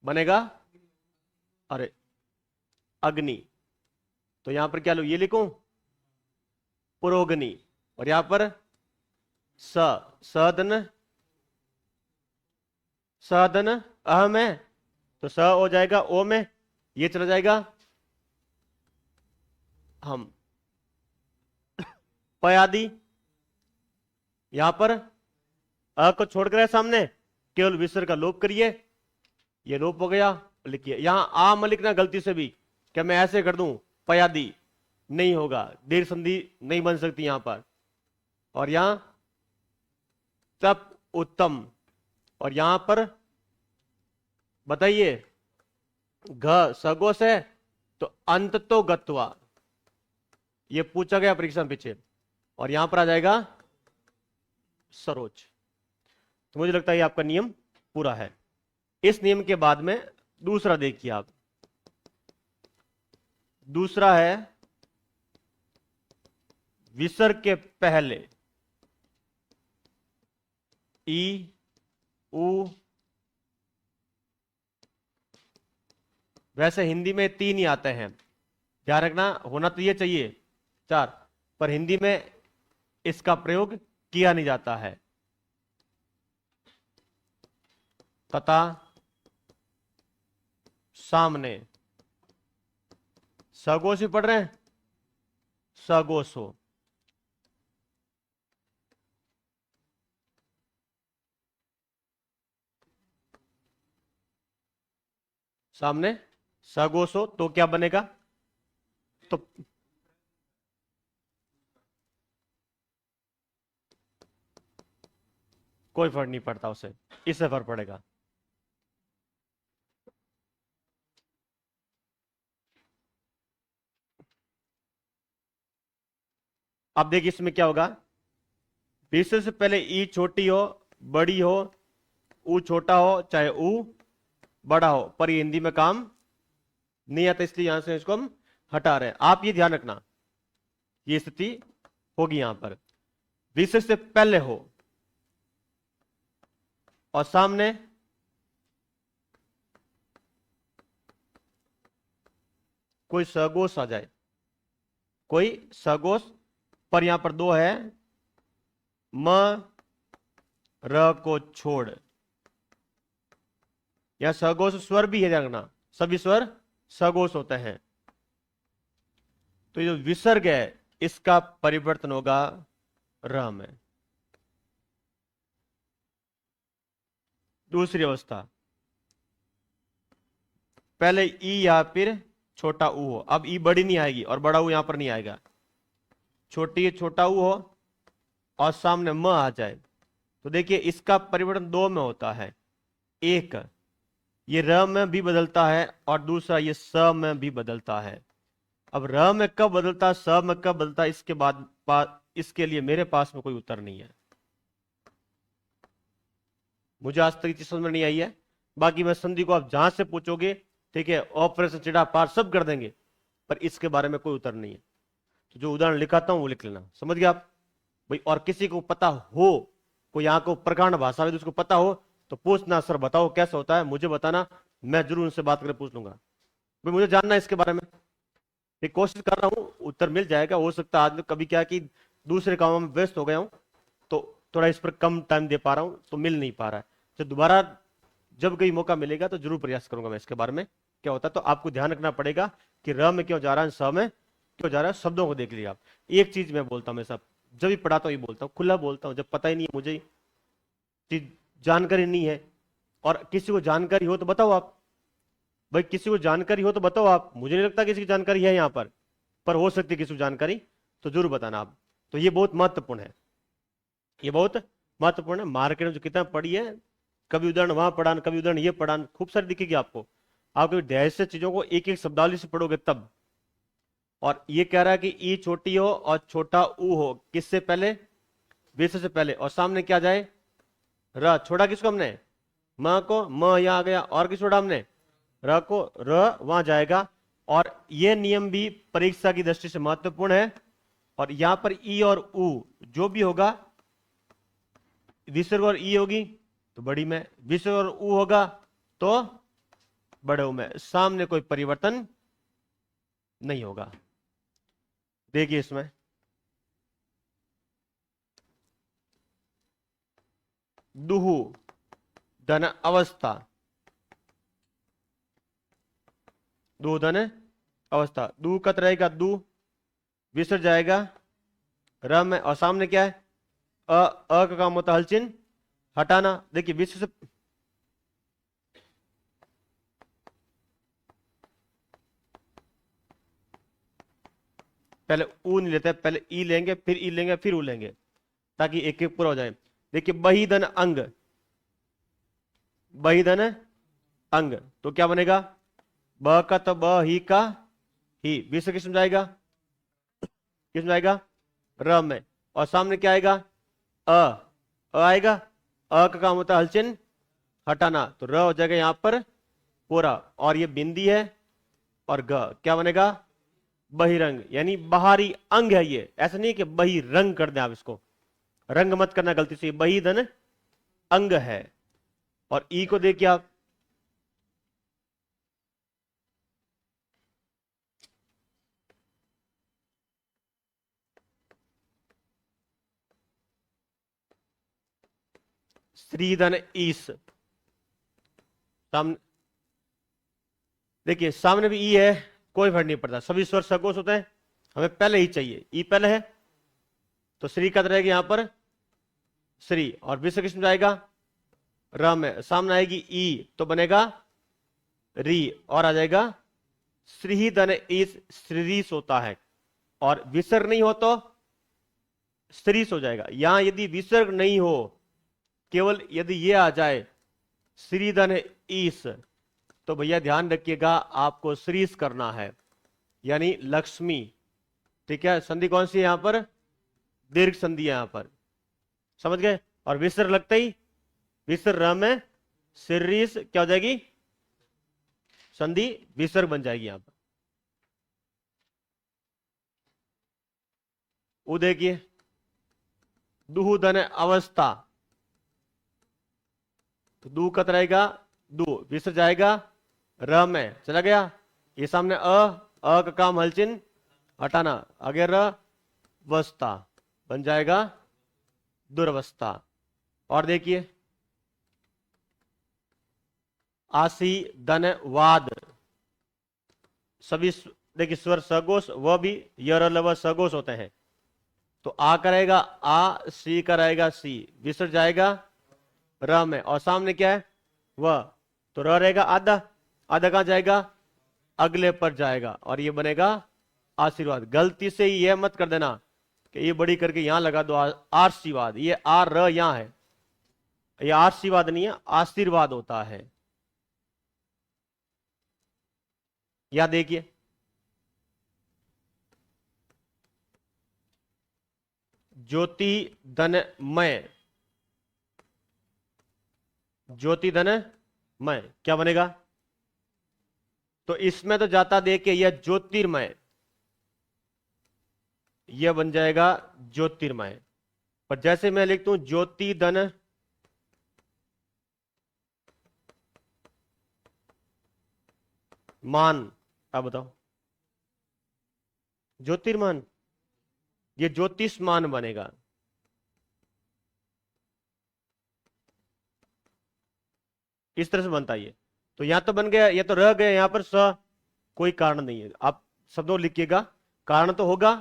बनेगा, अरे अग्नि। तो यहां पर क्या लो, ये लिखूं पुरोगनी, और यहां पर स, सदन, सदन अहम है, तो स हो जाएगा ओ में, ये चला जाएगा हम, पयादि। यहां पर अ को छोड़कर है सामने, केवल विसर्ग का लोप करिए, ये लोप हो गया। लिखिए यहां आ मत लिखना गलती से भी, क्या मैं ऐसे कर दूं पयादि, नहीं होगा, दीर्घ संधि नहीं बन सकती यहां पर। और यहां तप उत्तम, और यहां पर बताइए घ सगोस है, तो अंत तो गत्वा, ये पूछा गया परीक्षा में पीछे। और यहां पर आ जाएगा सरोज। तो मुझे लगता है ये आपका नियम पूरा है। इस नियम के बाद में दूसरा देखिए आप। दूसरा है विसर्ग के पहले ई, उ, वैसे हिंदी में 3 ही आते हैं, ध्यान रखना, होना तो ये चाहिए 4, पर हिंदी में इसका प्रयोग किया नहीं जाता है। तथा, सामने, सगोस ही पढ़ रहे हैं, सगोसो। सामने सगोसो, तो क्या बनेगा? तो कोई फर्क नहीं पड़ता उसे, इससे फर्क पड़ेगा। अब देखिए इसमें क्या होगा। विसर्ग से पहले ई छोटी हो, बड़ी हो, ऊ छोटा हो, चाहे ऊ बड़ा हो, पर ये हिंदी में काम नहीं आता, इसलिए यहां से इसको हम हटा रहे हैं। आप ये ध्यान रखना, ये स्थिति होगी यहां पर। विसर्ग से पहले हो और सामने कोई सगोस आ जाए, कोई सगोस, पर यहां पर 2 है, म र को छोड़। यह सगोस स्वर भी है, रखना सभी स्वर सगोस होते हैं। तो ये जो विसर्ग है इसका परिवर्तन होगा र में। दूसरी अवस्था, पहले ई या फिर छोटा ऊ हो। अब ई बड़ी नहीं आएगी और बड़ा ऊ यहां पर नहीं आएगा, छोटी छोटा ऊ हो और सामने म आ जाए। तो देखिए इसका परिवर्तन 2 में होता है। एक, ये र में भी बदलता है, और दूसरा ये स में भी बदलता है। अब र में कब बदलता है, स में कब बदलता है, इसके बाद इसके लिए मेरे पास में कोई उत्तर नहीं है। मुझे आज तक चीज समझ में नहीं आई है। बाकी मैं संधि को आप जहां से पूछोगे, ठीक है, ऑपरेशन चिड़ा पार सब कर देंगे, पर इसके बारे में कोई उत्तर नहीं है। तो जो उदाहरण लिखाता हूं वो लिख लेना, समझ गए आप भाई? और किसी को पता हो, कोई यहाँ को प्रकांड भाषा में उसको पता हो, तो पूछना, सर बताओ कैसे होता है, मुझे बताना, मैं जरूर उनसे बात करके पूछ लूंगा भाई, मुझे जानना है इसके बारे में। एक कोशिश कर रहा हूं, उत्तर मिल जाएगा। हो सकता है आज कभी क्या कि दूसरे कामों में व्यस्त हो गया हूं, तो थोड़ा इस पर कम टाइम दे पा रहा हूं, तो मिल नहीं पा रहा है। तो दोबारा जब कहीं मौका मिलेगा तो जरूर प्रयास करूंगा मैं इसके बारे में क्या होता है। तो आपको ध्यान रखना पड़ेगा कि र में क्यों जा रहा है, स में क्यों जा रहा है, शब्दों को देख लिया आप। एक चीज मैं बोलता हूं, मैं सब जब भी पढ़ाता हूं ये बोलता हूं, खुला बोलता हूं, जब पता ही नहीं है मुझे, चीज जानकारी नहीं है और किसी को जानकारी हो तो बताओ आप, भाई किसी को जानकारी हो तो बताओ आप, मुझे नहीं लगता किसी की जानकारी है यहाँ पर हो सकती है किसी को जानकारी, तो जरूर बताना आप। तो ये बहुत महत्वपूर्ण है, ये बहुत महत्वपूर्ण है। मार्केट में जो किताब पढ़ी है, कभी उदाहरण वहां पढ़ा, कभी उदाहरण ये पढ़ा, खूब सारी दिखेगी आपको। आप कभी ध्यान से चीजों को एक एक शब्दावली से पढ़ोगे तब। और ये कह रहा है कि ई छोटी हो और छोटा ऊ हो, किससे पहले, विसर्ग से पहले, और सामने क्या जाए, र। छोड़ा किसको हमने, म को, म यहां आ गया, और किस छोड़ा हमने, र को, र वहां जाएगा। और ये नियम भी परीक्षा की दृष्टि से महत्वपूर्ण है। और यहां पर ई और ऊ जो भी होगा, विसर्ग और ई होगी तो बड़ी में, विसर्ग और ऊ होगा तो बड़े ऊ में, सामने कोई परिवर्तन नहीं होगा। देखिए इसमें दुहु धन अवस्था, दु धन अवस्था, दू कत रहेगा दू, विसर जाएगा र में, और सामने क्या है, अ का काम होता है हल चिन्ह हटाना। देखिए विसर से पहले ऊ नहीं लेते, पहले ई लेंगे, फिर ई लेंगे, फिर ऊ लेंगे, ताकि एक एक पूरा हो जाए। देखिए बही धन अंग, बही धन अंग, तो क्या बनेगा, ब का तो ब, ही का ही, विसर्ग किस में जाएगा, किस में जाएगा, र में, और सामने क्या आएगा, आएगा, का काम होता है हल चिन्ह हटाना, तो र हो जाएगा यहां पर पूरा। और ये बिंदी है, और ग क्या बनेगा, बहिरंग, यानी बाहरी अंग है ये। ऐसा नहीं कि बहिरंग कर दें आप इसको, रंग मत करना गलती से, बही धन अंग है। और ई को देखिए आप, श्रीधन ईस, सामने देखिए, सामने भी ई है, कोई फर्क नहीं पड़ता, सभी स्वर सगोश होते हैं, हमें पहले ही चाहिए, ई पहले है तो श्री का रहेगा यहां पर श्री, और विसर्ग किसमें जाएगा, र में, सामने आएगी ई तो बनेगा री, और आ जाएगा श्री धन ईस, श्रीस होता है। और विसर्ग नहीं हो तो श्रीस हो जाएगा। यहां यदि विसर्ग नहीं हो, केवल यदि ये आ जाए श्रीधन ईस, तो भैया ध्यान रखिएगा आपको श्रीस करना है, यानी लक्ष्मी। ठीक है, संधि कौन सी है यहां पर, दीर्घ संधि है यहां पर, समझ गए। और विसर्ग लगते ही, विसर्ग र में श्रीस क्या हो जाएगी, संधि विसर्ग बन जाएगी यहां पर। वो देखिए दुहधन अवस्था, तो दू कत रहेगा दू, विसर्ग जाएगा र में, चला गया, ये सामने अ का काम हल चिन्ह हटाना, आगे र वस्ता बन जाएगा दुर्वस्था। और देखिए आसी धन वाद, सभी देखिए स्वर सगोश, वह भी यर लव सगोश होते हैं। तो आ करेगा आ, सी कराएगा सी, विसर्ग जाएगा र में, और सामने क्या है वह, तो र रहेगा आधा, आधा कहां जाएगा, अगले पर जाएगा, और ये बनेगा आशीर्वाद। गलती से ये मत कर देना कि ये बड़ी करके यहां लगा दो आशीर्वाद, ये आर र यहां है, ये आशीर्वाद नहीं है, आशीर्वाद होता है। या देखिए ज्योति धनमय, ज्योति धनमय क्या बनेगा, तो इसमें तो जाता देख के यह ज्योतिर्मय, यह बन जाएगा ज्योतिर्मय। पर जैसे मैं लिखता हूं ज्योति धन मान, अब बताओ ज्योतिर्मान, ये ज्योतिषमान बनेगा। इस तरह से बनता है ये। तो यहां तो बन गया, ये तो रह गया यहां पर स, कोई कारण नहीं है, आप शब्दों लिखिएगा, कारण तो होगा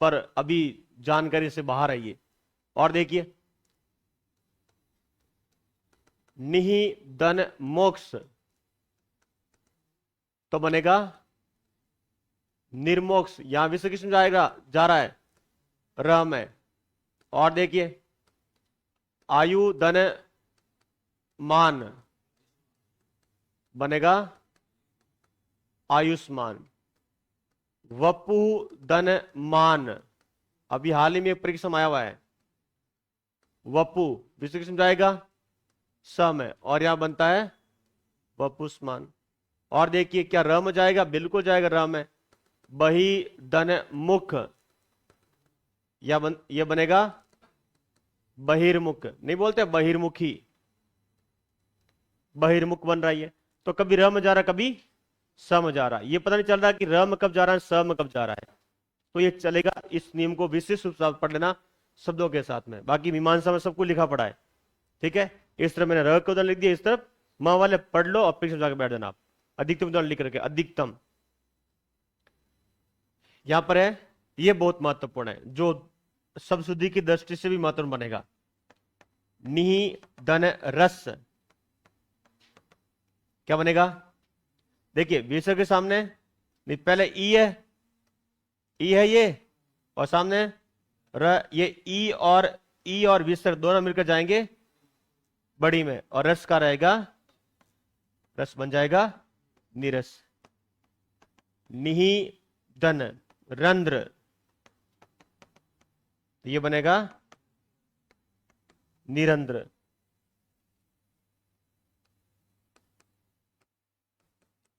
पर अभी जानकारी से बाहर है ये। और देखिए निहि धन मोक्ष, तो बनेगा निर्मोक्ष। यहां विसर्ग किसमें जाएगा, जा रहा है, र में। और देखिए आयु धन मान बनेगा आयुष्मान। वपु धन मान, अभी हाल ही में एक परिश्रम आया हुआ है, वपु विसर्ग किसमें जाएगा, स में, और यहां बनता है वपुष्मान। और देखिए क्या र में जाएगा, बिल्कुल जाएगा र में। बही धन मुख, यह बनेगा बहिर्मुख, नहीं बोलते बहिर्मुखी, बहिर्मुख बन रहा है। तो कभी र में जा रहा है, कभी स में जा रहा है। ये पता नहीं चल रहा कि र में कब जा रहा है, स में कब जा रहा है। तो ये चलेगा, इस नियम को विशिष्ट रूप से पढ़ लेना शब्दों के साथ में। बाकी मीमांसा में सबको लिखा पड़ा है, ठीक है। इस तरफ मैंने र का उदाहरण लिख दिया, इस तरफ मां वाले पढ़ लो और पीछे जाकर बैठ देना आप। अधिकतम उदाहरण लिख रखे, अधिकतम यहां पर है, ये बहुत महत्वपूर्ण है, जो शब्द शुद्धि की दृष्टि से भी महत्वपूर्ण बनेगा। निहि धन रस, क्या बनेगा, देखिए विसर्ग के सामने पहले ई है, ई है ये, और सामने र, ये ई और विसर्ग दोनों मिलकर जाएंगे बड़ी में, और रस का रहेगा, रस बन जाएगा निरस। निहि धन रंध्र, ये बनेगा निरंध्र।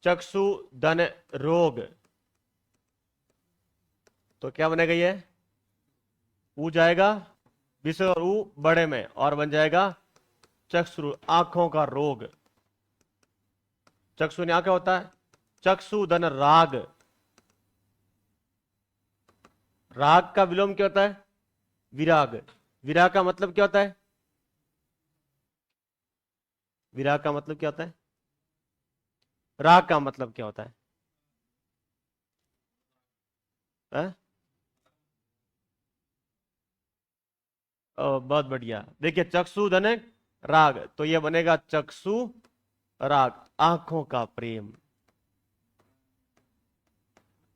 चक्षु धन रोग, तो क्या बनेगा, ये ऊ जाएगा विसर्ग और ऊ बड़े में, और बन जाएगा चक्षु, आंखों का रोग। चक्षु ने क्या होता है, चक्षु धन राग, राग का विलोम क्या होता है, विराग। विराग का मतलब क्या होता है, विराग का मतलब क्या होता है, राग का मतलब क्या होता है, बहुत बढ़िया। देखिए चक्षु धन राग, तो ये बनेगा चक्षु राग, आंखों का प्रेम।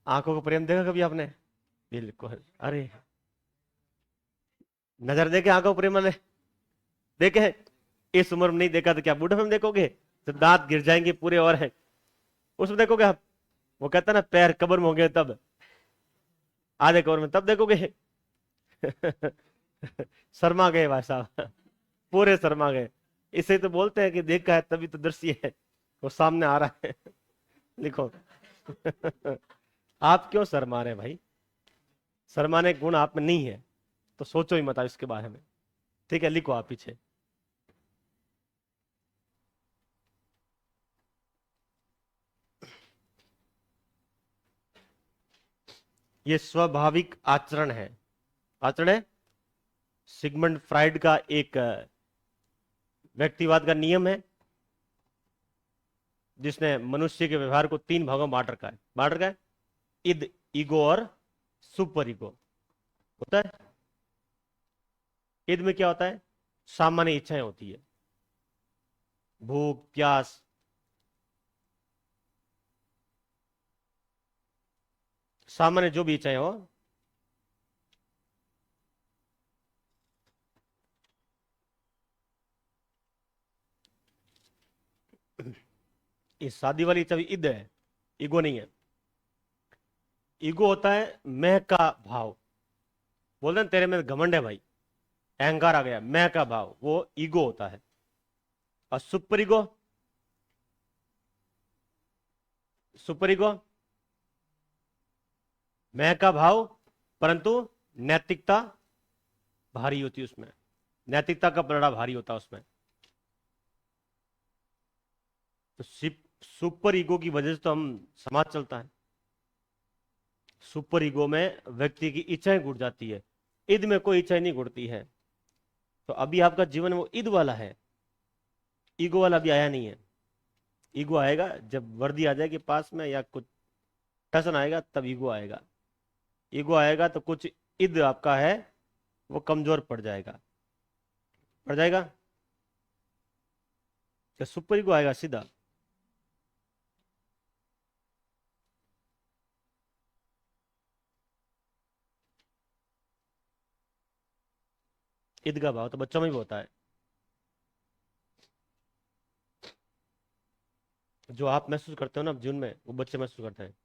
आंखों का प्रेम देखा कभी आपने, बिल्कुल, अरे नजर देखे आंखों का प्रेम वाले, देखे, इस उम्र में नहीं देखा तो क्या बूढ़े में देखोगे, तो दांत गिर जाएंगे पूरे, और है उसमें देखोगे आप, वो कहता ना पैर कब्र में होंगे तब, आधे कब्र में तब देखोगे। शर्मा गए भाई साहब, पूरे शर्मा गए। इसे तो बोलते हैं कि देखा है तभी तो दृश्य है, वो सामने आ रहा है। लिखो। आप क्यों शर्मा रहे भाई, शर्माने गुण आप में नहीं है, तो सोचो ही मत इसके बारे में, ठीक है। लिखो आप पीछे, ये स्वाभाविक आचरण है, आचरण है, सिगमंड फ्राइड का एक व्यक्तिवाद का नियम है, जिसने मनुष्य के व्यवहार को 3 भागों में बांट रखा है, इद, ईगो और सुपर ईगो। होता है, इद में क्या होता है, सामान्य इच्छाएं होती है, भूख प्यास, सामान्य जो भी इच्छाएं हो, इस शादी वाली इच्छा भी इद है, ईगो नहीं है। ईगो होता है मैं का भाव, बोलते हैं तेरे में घमंड है भाई, अहंकार आ गया, मैं का भाव, वो ईगो होता है। और सुपर ईगो, सुपर ईगो मैं का भाव, परंतु नैतिकता भारी होती है उसमें, नैतिकता का पलड़ा भारी होता है उसमें। तो सुपर ईगो की वजह से तो हम समाज चलता है। सुपर ईगो में व्यक्ति की इच्छाएं घुट जाती है, इद में कोई इच्छाएं नहीं घुटती है। तो अभी आपका जीवन वो इद वाला है, ईगो वाला अभी आया नहीं है। ईगो आएगा जब वर्दी आ जाएगी पास में, या कुछ फैशन आएगा, तब ईगो आएगा। ईगो आएगा तो कुछ इद आपका है वो कमजोर पड़ जाएगा, पड़ जाएगा, तो सुपर ईगो आएगा सीधा। ईदगाह भाव तो बच्चों में भी होता है। जो आप महसूस करते हो ना जीवन में, वो बच्चे महसूस करते हैं।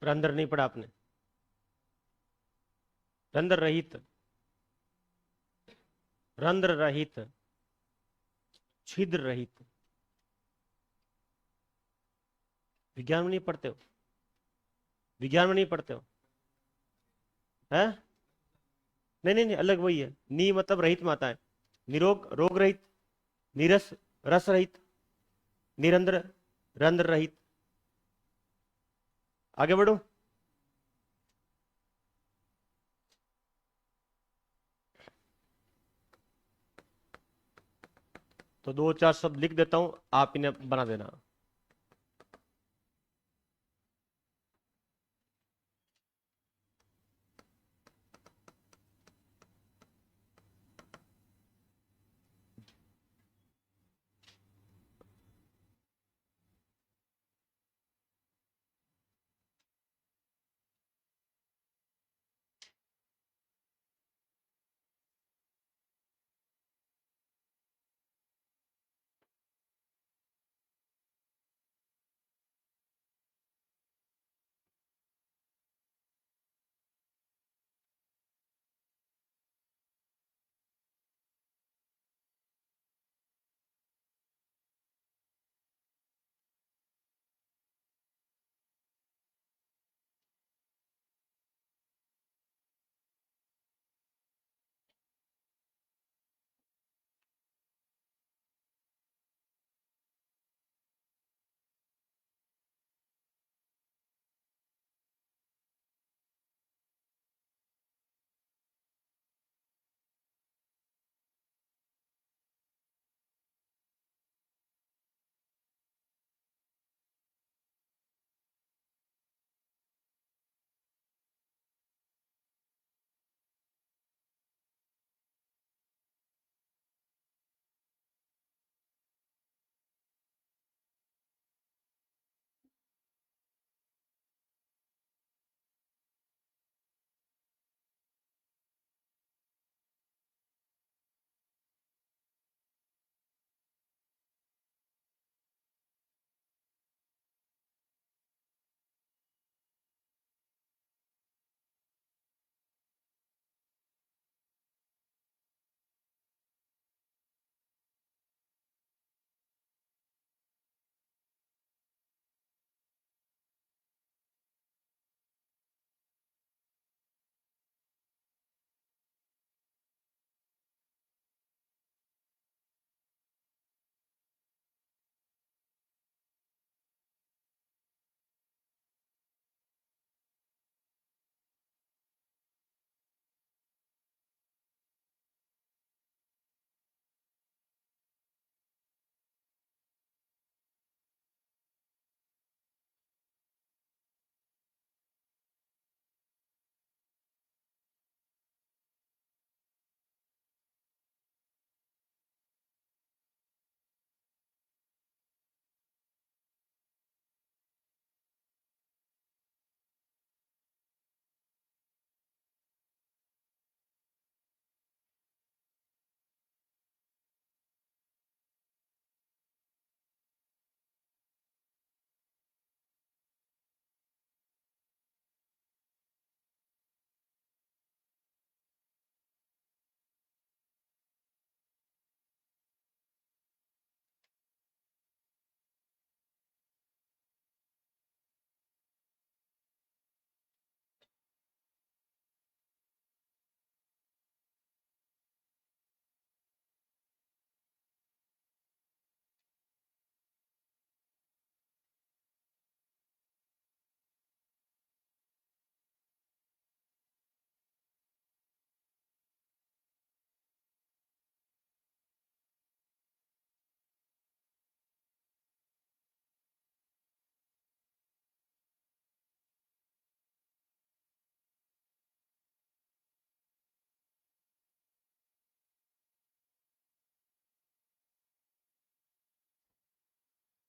रंध्र नहीं पढ़ा आपने? रंध्र रहित, रंध्र रहित, छिद्र रहित। विज्ञान में नहीं पढ़ते हो? विज्ञान में नहीं पढ़ते हो? है? नहीं नहीं नहीं, अलग वही है। नी मतलब रहित में आता है। निरोग रोग रहित, नीरस रस रहित, निरंध्र रंध्र रहित। आगे बढ़ो। तो दो चार शब्द लिख देता हूं, आप इन्हें बना देना।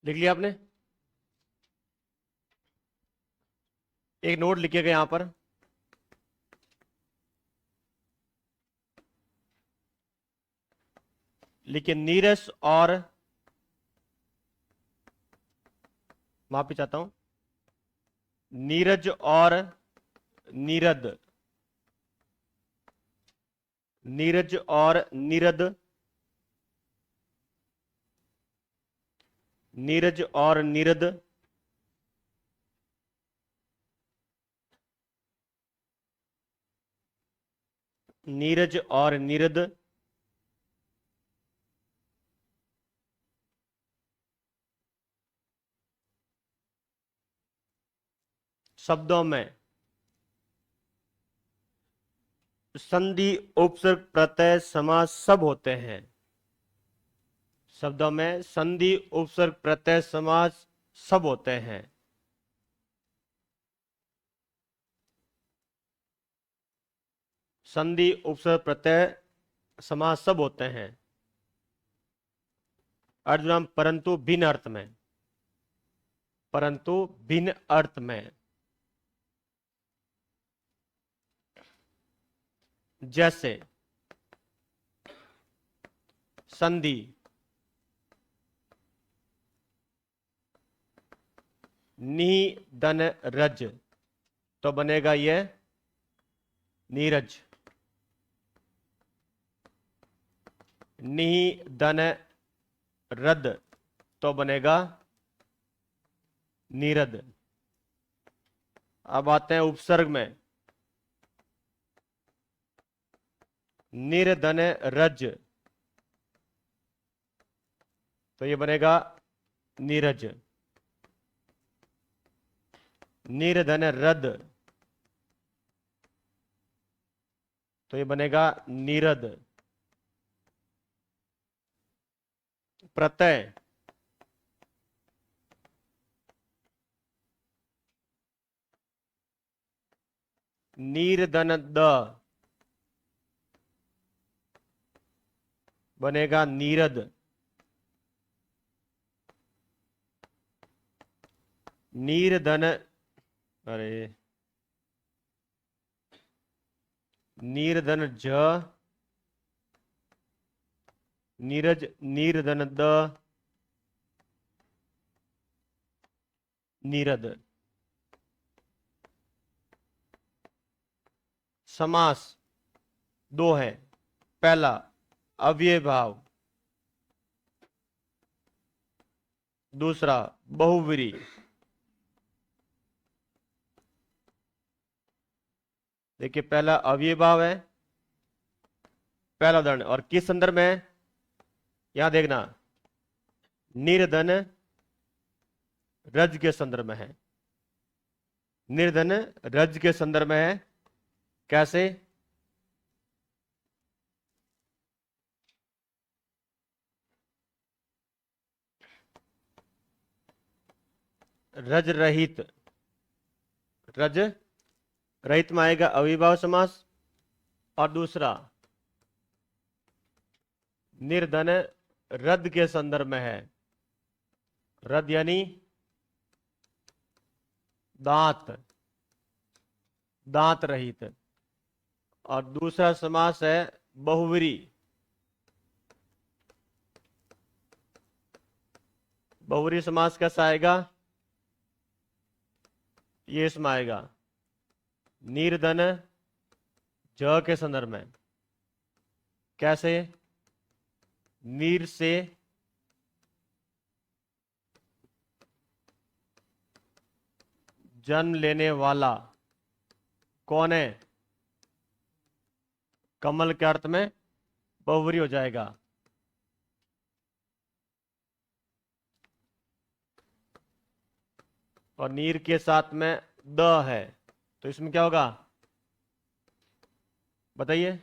लिख लिया आपने? एक नोट लिखिएगा यहां पर। लिखिए नीरस और, माफी चाहता हूं, नीरज और नीरद, नीरज और नीरद, नीरज और नीरद नीरज और नीरद शब्दों में संधि उपसर्ग प्रत्यय समास सब होते हैं। शब्दों में संधि उपसर्ग प्रत्यय समास सब होते हैं। संधि उपसर्ग प्रत्यय समास सब होते हैं। अर्धविराम परंतु भिन्न अर्थ में, परंतु भिन्न अर्थ में। जैसे संधि नी दन रज, तो बनेगा ये नीरज। नी दन रद, तो बनेगा नीरद। अब आते हैं उपसर्ग में। निर्धन रज, तो ये बनेगा नीरज। निर्धन रद, तो ये बनेगा नीरद। प्रत्यय नीरधन द, बनेगा नीरद। नीरधन, अरे नीरधन ज, नीरज, नीरधन द, नीरद। समास दो है। पहला अव्यय भाव, दूसरा बहुव्रीहि। देखिए पहला अव्यय भाव है, पहला उदाहरण, और किस संदर्भ में है यहां देखना, निर्धन रज के संदर्भ में है। निर्धन रज के संदर्भ में है। कैसे? रज रहित, रज रहित में आएगा अविभाव समास। और दूसरा निर्धन रद के संदर्भ में है। रद यानी दांत, दांत रहित। और दूसरा समास है बहुव्रीहि। बहुव्रीहि समास कैसा आएगा? ये इसमें आएगा निर्धन ज के संदर्भ में। कैसे? नीर से जन्म लेने वाला कौन है? कमल के अर्थ में बहुव्रीहि हो जाएगा। और नीर के साथ में द है, तो इसमें क्या होगा बताइए?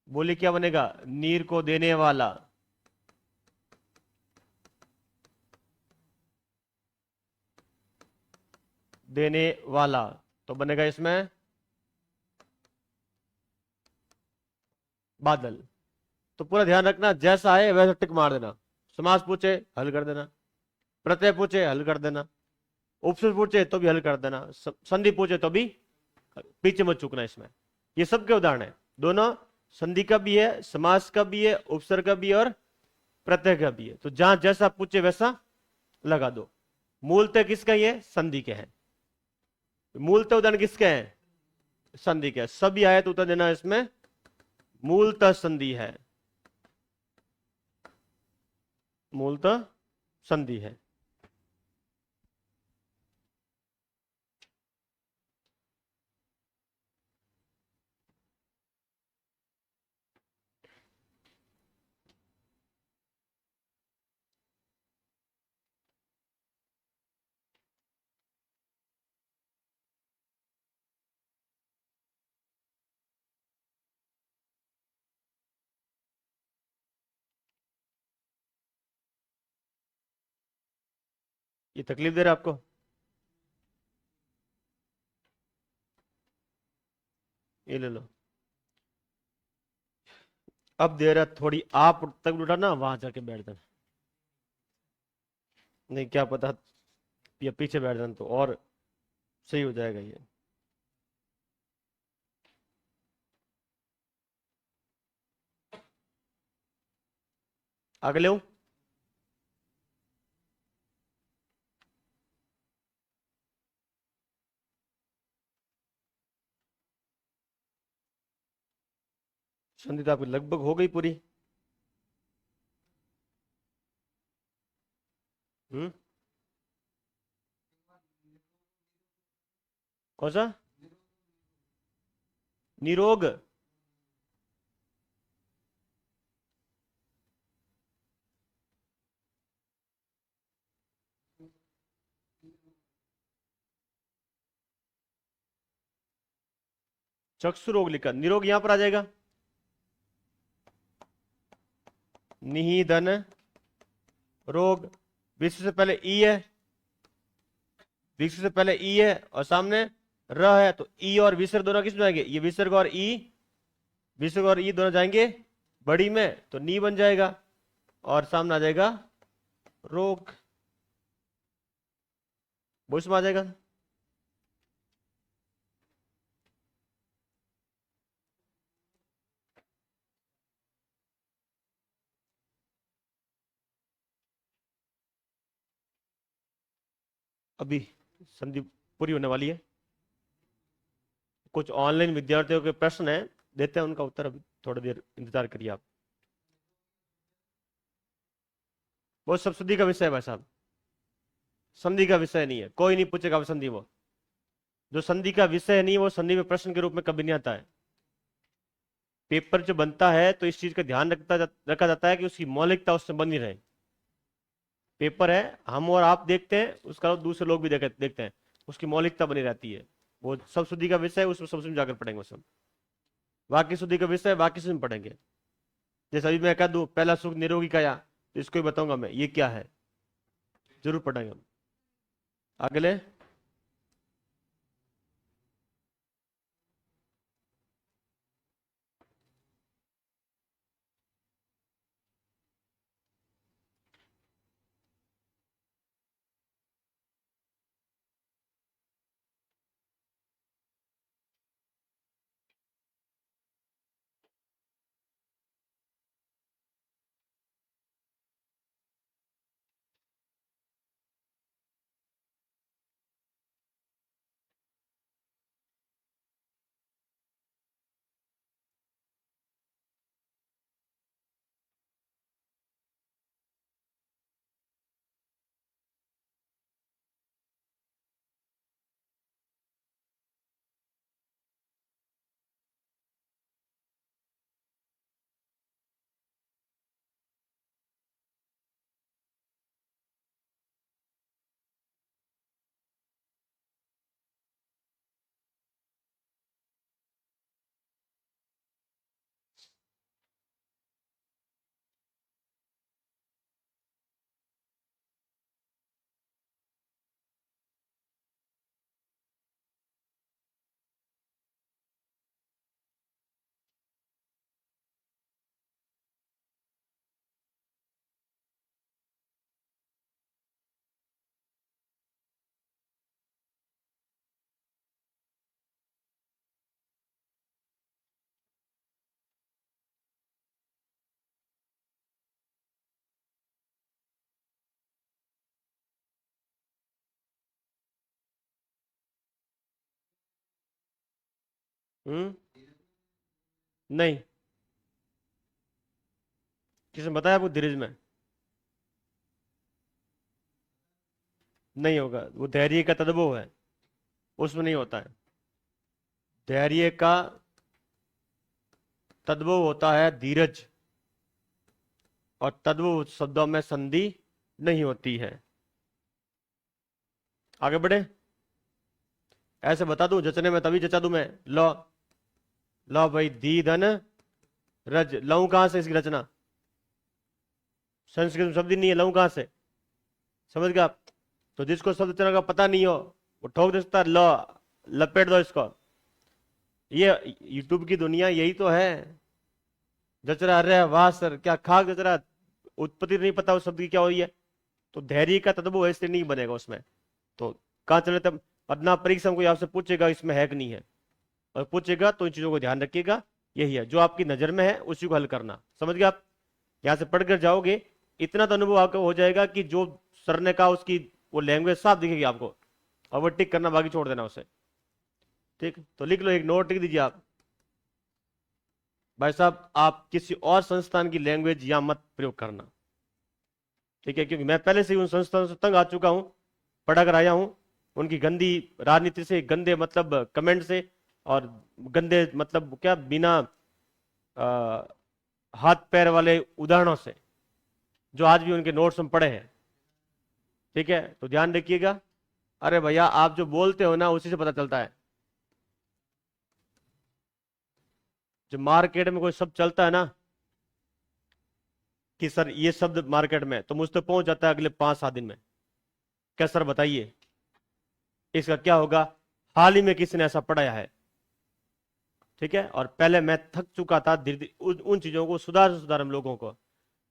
बोलिए क्या बनेगा? नीर को देने वाला। देने वाला, तो बनेगा इसमें बादल। तो पूरा ध्यान रखना, जैसा है वैसा टिक मार देना। समास पूछे हल कर देना, प्रत्यय पूछे हल कर देना, उपसर्ग पूछे तो भी हल कर देना, संधि पूछे तो भी, पीछे मत चूकना इसमें। ये सब के उदाहरण है, दोनों संधि का भी है, समास का भी है, उपसर्ग का भी है और प्रत्यय का भी है। तो जहां जैसा पूछे वैसा लगा दो। मूलतः किसका ये संधि के हैं, मूलतः उदाहरण किसके हैं, संधि के। सभी आए तो उत्तर देना इसमें मूलतः संधि है, मूलतः संधि है। ये तकलीफ दे रहा है आपको, ये ले लो। अब दे रहा है थोड़ी आप तक उठाना, वहां जाके बैठ जाना, नहीं क्या पता या पीछे बैठ जाना तो और सही हो जाएगा ये। अगले हूं, संधि तो आपकी लगभग हो गई पूरी। हम्म, कौन सा, निरोग, चक्षु रोग लिखा, निरोग यहां पर आ जाएगा, निधन रोग, विश्व से पहले ई है, विश्व से पहले ई है और सामने र है, तो ई और विसर्ग दोनों किस में जाएंगे, ये विसर्ग और ई, विसर्ग और ई दोनों जाएंगे बड़ी में, तो नी बन जाएगा और सामने आ जाएगा रोग, वो इसमें आ जाएगा। अभी संधि पूरी होने वाली है, कुछ ऑनलाइन विद्यार्थियों के प्रश्न है, देते हैं उनका उत्तर, अभी थोड़ी देर इंतजार करिए आप। वो सब संधि का विषय है भाई साहब, संधि का विषय नहीं है, कोई नहीं पूछेगा संधि, वो जो संधि का विषय नहीं वो संधि में प्रश्न के रूप में कभी नहीं आता है। पेपर जो बनता है तो इस चीज का ध्यान रखा जाता है कि उसकी मौलिकता उससे बनी रहे। पेपर है, हम और आप देखते हैं, उसका दूसरे लोग भी देखते हैं, उसकी मौलिकता बनी रहती है। वो सब शुद्धि का विषय है, उसमें सब जाकर पढ़ेंगे, वो सब बाकी शुद्धि का विषय बाकी से पढ़ेंगे। जैसे अभी मैं कह दूं पहला सुख निरोगी काया, तो इसको ही बताऊंगा मैं ये क्या है, जरूर पढ़ेंगे हम। अगले, हम्म। नहीं, किसने बताया आपको धीरज में? नहीं होगा, वो धैर्य का तद्भव है, उसमें नहीं होता है। धैर्य का तद्भव होता है धीरज, और तद्भव शब्दों में संधि नहीं होती है। आगे बढ़े। ऐसे बता दूं जचने में, तभी जचा दूं मैं। लो, लो भाई, दी धन रज, लऊ कहां से इसकी रचना? संस्कृत में शब्द ही नहीं है, लऊ कहां से? समझ गए आप? तो जिसको शब्द रचना का पता नहीं हो, वो ठोक देता है, लो लपेट दो इसको। ये यूट्यूब की दुनिया यही तो है। जच रहा, अरे वाह सर क्या खाक जच रहा, उत्पत्ति नहीं पता उस शब्द की क्या हुई है। तो धैर्य का तद्भव ऐसे नहीं बनेगा उसमें। तो कहां चले तब? अदना परीक्षा में कोई आपसे पूछेगा इसमें है कि नहीं है, और पूछेगा तो इन चीजों को ध्यान रखिएगा। यही है जो आपकी नजर में है, उसी को हल करना। समझ गए आप? यहां से पढ़कर जाओगे, इतना तो अनुभव आपको हो जाएगा कि जो सर ने कहा उसकी वो लैंग्वेज साफ दिखेगी आपको, और वो टिक करना, बाकी छोड़ देना उसे। ठीक, तो लिख लो, एक नोट लिख दीजिए आप। भाई साहब, आप किसी और संस्थान की लैंग्वेज या मत प्रयोग करना, ठीक है? क्योंकि मैं पहले से ही उन संस्थानों से तंग आ चुका हूं, पढ़ा कर आया हूं। उनकी गंदी राजनीति से, गंदे मतलब कमेंट से, और गंदे मतलब क्या, बिना आ, हाथ पैर वाले उदाहरणों से, जो आज भी उनके नोट्स में पड़े हैं। ठीक है, तो ध्यान रखिएगा। अरे भैया, आप जो बोलते हो ना, उसी से पता चलता है। जो मार्केट में कोई शब्द चलता है ना, कि सर ये शब्द मार्केट में, तो मुझ तक पहुंच जाता है अगले 5-7 दिन में। क्या सर बताइए इसका क्या होगा? हाल ही में किसी ने ऐसा पढ़ाया है। ठीक है, और पहले मैं थक चुका था धीरे धीरे उन चीजों को सुधार हम लोगों को।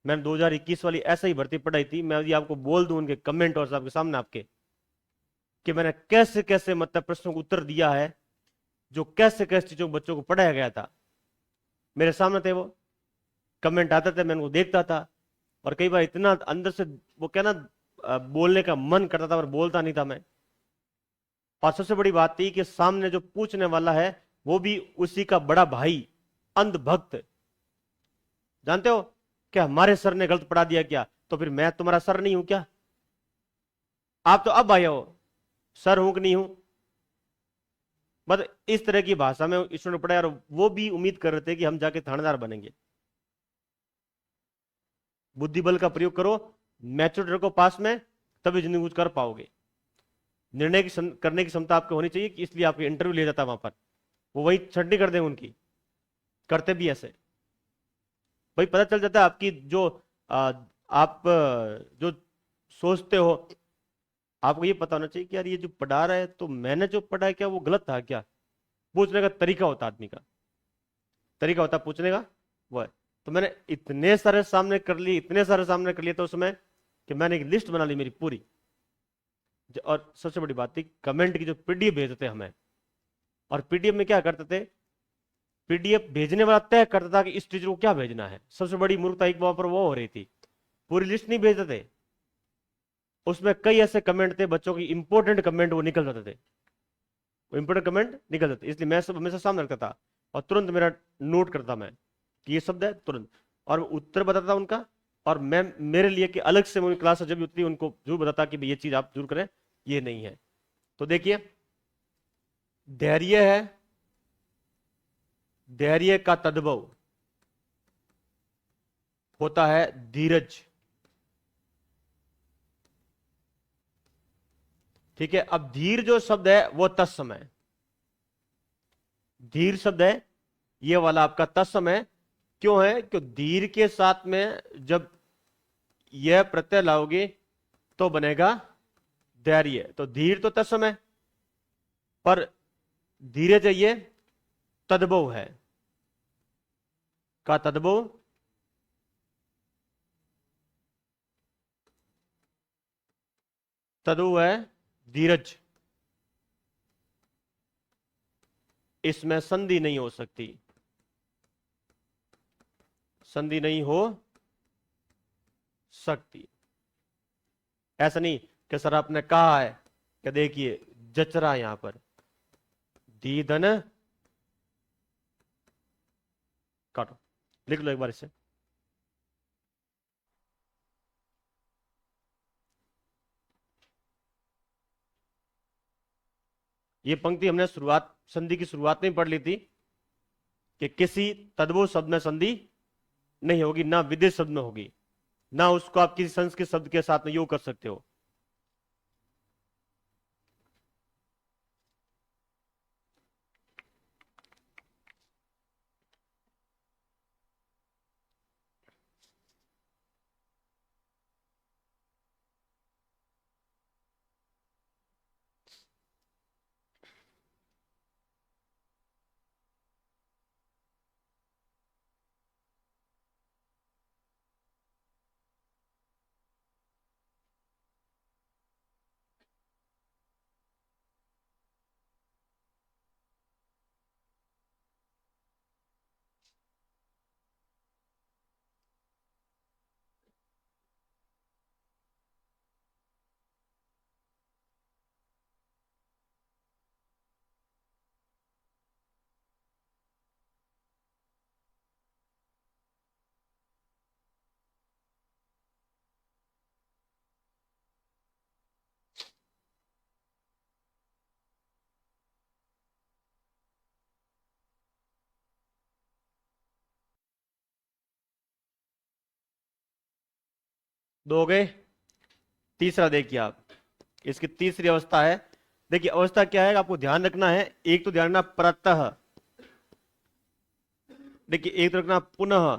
मैंने 2021 वाली ऐसा ही भर्ती पढ़ाई थी। मैं यदि आपको बोल दूं उनके कमेंट और आपके सामने आपके, कि मैंने कैसे कैसे मतलब प्रश्नों को उत्तर दिया है, जो कैसे कैसे चीजों को बच्चों को पढ़ाया गया था, मेरे सामने थे वो। कमेंट आते थे, मैं उनको देखता था, और कई बार इतना अंदर से वो क्या ना, बोलने का मन करता था, पर बोलता नहीं था मैं। और सबसे बड़ी बात थी कि सामने जो पूछने वाला है, वो भी उसी का बड़ा भाई, अंधभक्त। जानते हो क्या हमारे सर ने गलत पढ़ा दिया क्या? तो फिर मैं तुम्हारा सर नहीं हूं क्या? आप तो अब आए हो, सर हूं कि नहीं हूं? मतलब इस तरह की भाषा में स्टूडेंट पढ़ा, और वो भी उम्मीद कर रहे थे कि हम जाके थानेदार बनेंगे। बुद्धि बल का प्रयोग करो, मैच्योर रखो पास में, तभी जिंदगी कुछ कर पाओगे। निर्णय की करने की क्षमता आपको होनी चाहिए, कि इसलिए आपके इंटरव्यू ले जाता है वहां पर। वो वही छट्टी कर देंगे उनकी, करते भी ऐसे। भाई पता चल जाता है आपकी जो आप जो सोचते हो, आपको ये पता होना चाहिए कि यार ये जो पढ़ा रहा है, तो मैंने जो पढ़ा है क्या वो गलत था क्या? पूछने का तरीका होता आदमी का, तरीका होता पूछने का, वो है। तो मैंने इतने सारे सामने कर लिए, इतने सारे सामने कर लिए तो उसमें, कि मैंने एक लिस्ट बना ली मेरी पूरी। और सबसे बड़ी बात थी, कमेंट की जो पीडीएफ भेजते थे हमें, और पीडीएफ में क्या करते थे, पीडीएफ भेजने वाला तय करता था कि इस टीचर को क्या भेजना है। सबसे बड़ी मूर्खता एक वहां पर वो हो रही थी, पूरी लिस्ट नहीं भेजते थे। उसमें कई ऐसे कमेंट थे बच्चों की इंपॉर्टेंट कमेंट, वो निकल जाते थे, वो इंपॉर्टेंट कमेंट निकल जाते। इसलिए मैं सब हमेशा सामने रखता था, और तुरंत मेरा नोट करता मैं कि ये शब्द है तुरंत, और उत्तर बताता था उनका। और मैं मेरे लिए कि अलग से मेरी क्लास जब भी उतरी, उनको जरूर बताता कि ये चीज आप जरूर करें, ये नहीं है। तो देखिए, धैर्य है, धैर्य का तद्भव होता है धीरज। ठीक है, अब धीर जो शब्द है वो तत्समय, धीर शब्द है ये वाला आपका तत्समय। क्यों है? क्यों धीर के साथ में जब यह प्रत्यय लाओगे तो बनेगा धैर्य। तो धीर तो तत्समय, पर धीरे जाइए तद्भव है, का तद्भव, तद्भव है धीरज। इसमें संधि नहीं हो सकती, संधि नहीं हो सकती। ऐसा नहीं कि सर आपने कहा है, कि देखिए जचरा यहां पर दी धन काटो, लिख लो एक बार इसे। ये पंक्ति हमने शुरुआत, संधि की शुरुआत में पढ़ ली थी कि किसी तद्भव शब्द में संधि नहीं होगी, ना विदेश शब्द में होगी, ना उसको आप किसी संस्कृत शब्द के साथ में योग कर सकते हो। दो हो गए। तीसरा देखिए आप, इसकी तीसरी अवस्था है। देखिए अवस्था क्या है, आपको ध्यान रखना है। एक तो ध्यान रखना प्रतः, देखिए एक तो रखना पुनः,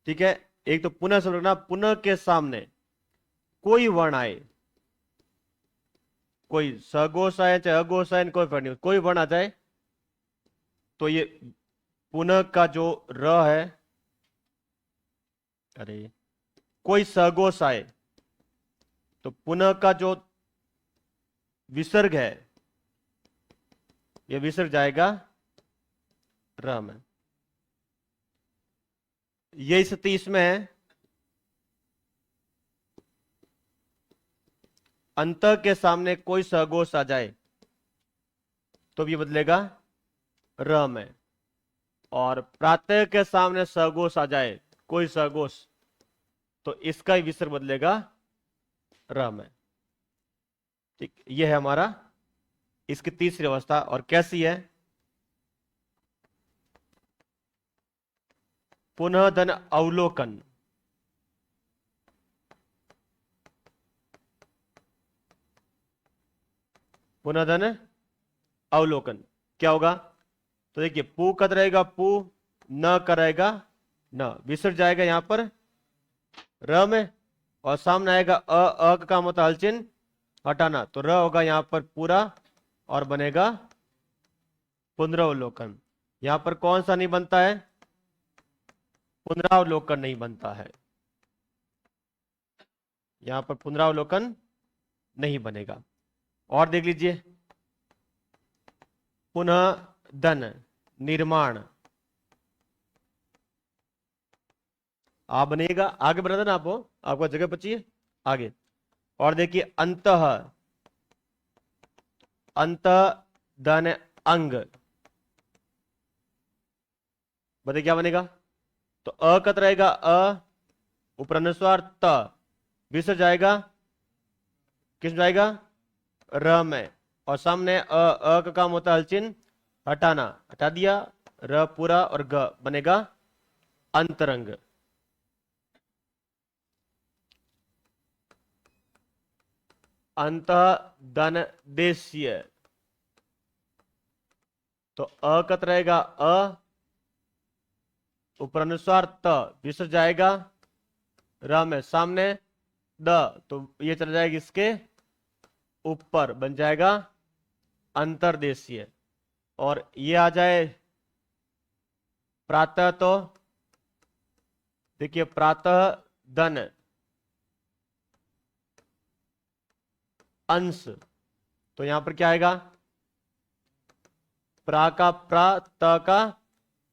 ठीक है। एक तो पुनः से रखना, पुनः के सामने कोई वर्ण आए, कोई सगोष आए चाहे अघोष आए, कोई फर्क नहीं, कोई वर्ण आ जाए तो ये पुनः का जो र है, अरे कोई सगोष आए तो पुनः का जो विसर्ग है, ये विसर्ग जाएगा र में। ये स्थिति इसमें है, अंत के सामने कोई सगोष आ जाए तो ये बदलेगा र में, और प्रातः के सामने सगोष आ जाए कोई सगोष तो इसका ही विसर्ग बदलेगा र में। ठीक, ये है हमारा इसकी तीसरी अवस्था। और कैसी है, पुनः धन अवलोकन, पुनः धन अवलोकन क्या होगा, तो देखिए पू कद रहेगा पू, न करेगा न, विसर्ग जाएगा यहां पर र में, और सामने आएगा अ का काम होता है हलचिन हटाना, तो र होगा यहां पर पूरा और बनेगा पुनरावलोकन। यहां पर कौन सा नहीं बनता है, पुनरावलोकन नहीं बनता है, यहां पर पुनरावलोकन नहीं बनेगा। और देख लीजिए, पुनः धन निर्माण, आप बनेगा, आगे बढ़ा ना आपको, आपका जगह बची है आगे। और देखिए अंतः, अंत धन अंग, बताइए क्या बनेगा, तो अकत रहेगा अ, ऊपर अनुस्वार त, विसर्ग जाएगा किस में जाएगा र में, और सामने अ का काम होता है हलचिन हटाना, हटा दिया, र पूरा और ग बनेगा अंतरंग। अंत धन देशीय, तो अकत रहेगा अ, ऊपर अनुस्वार त, विसर्ग जाएगा र में, सामने द, तो ये चला जाएगा इसके ऊपर, बन जाएगा अंतरदेशीय। और ये आ जाए प्रातः, तो देखिए प्रातः धन अंश, तो यहां पर क्या आएगा, प्रा का प्रा, त का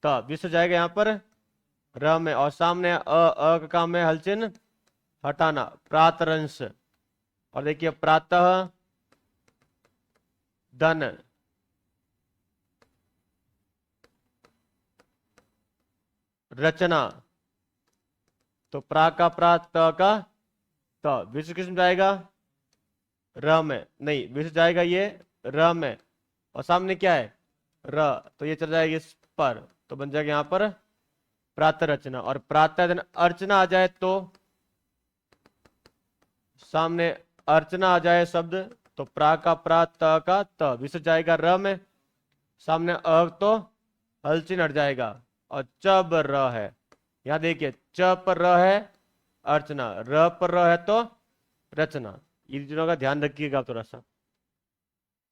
त, विसर्ग जाएगा यहां पर र में, और सामने का काम है हलचिन हटाना, प्रातरंश। और देखिए प्रातः धन रचना, तो प्रा का प्रा, त का त, विसर्ग किसमें जाएगा? र में। नहीं, विसर्ग जाएगा ये र में, और सामने क्या है? र, तो ये चल जाएगा इस पर, तो बन जाएगा यहां पर प्रातः रचना। और प्रातः दिन अर्चना आ जाए तो सामने अर्चना आ जाए शब्द, तो प्रा का प्रा, त का त, विसर्ग जाएगा र में, सामने तो हलचिन हट जाएगा, और च पर र है। यहां देखिए, च पर र है अर्चना, र पर र है तो रचना। इन चीजों का ध्यान रखिएगा थोड़ा सा।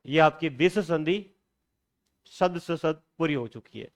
ये आपकी विश्व संधि शब्द से शब्द पूरी हो चुकी है।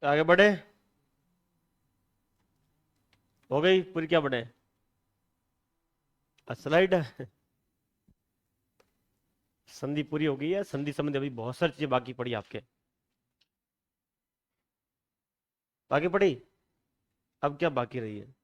आगे बढ़े, हो गई पूरी, क्या बढ़े? स्लाइड संधि पूरी हो गई है। संधि संबंधी अभी बहुत सारी चीजें बाकी पड़ी आपके, बाकी पड़ी। अब क्या बाकी रही है?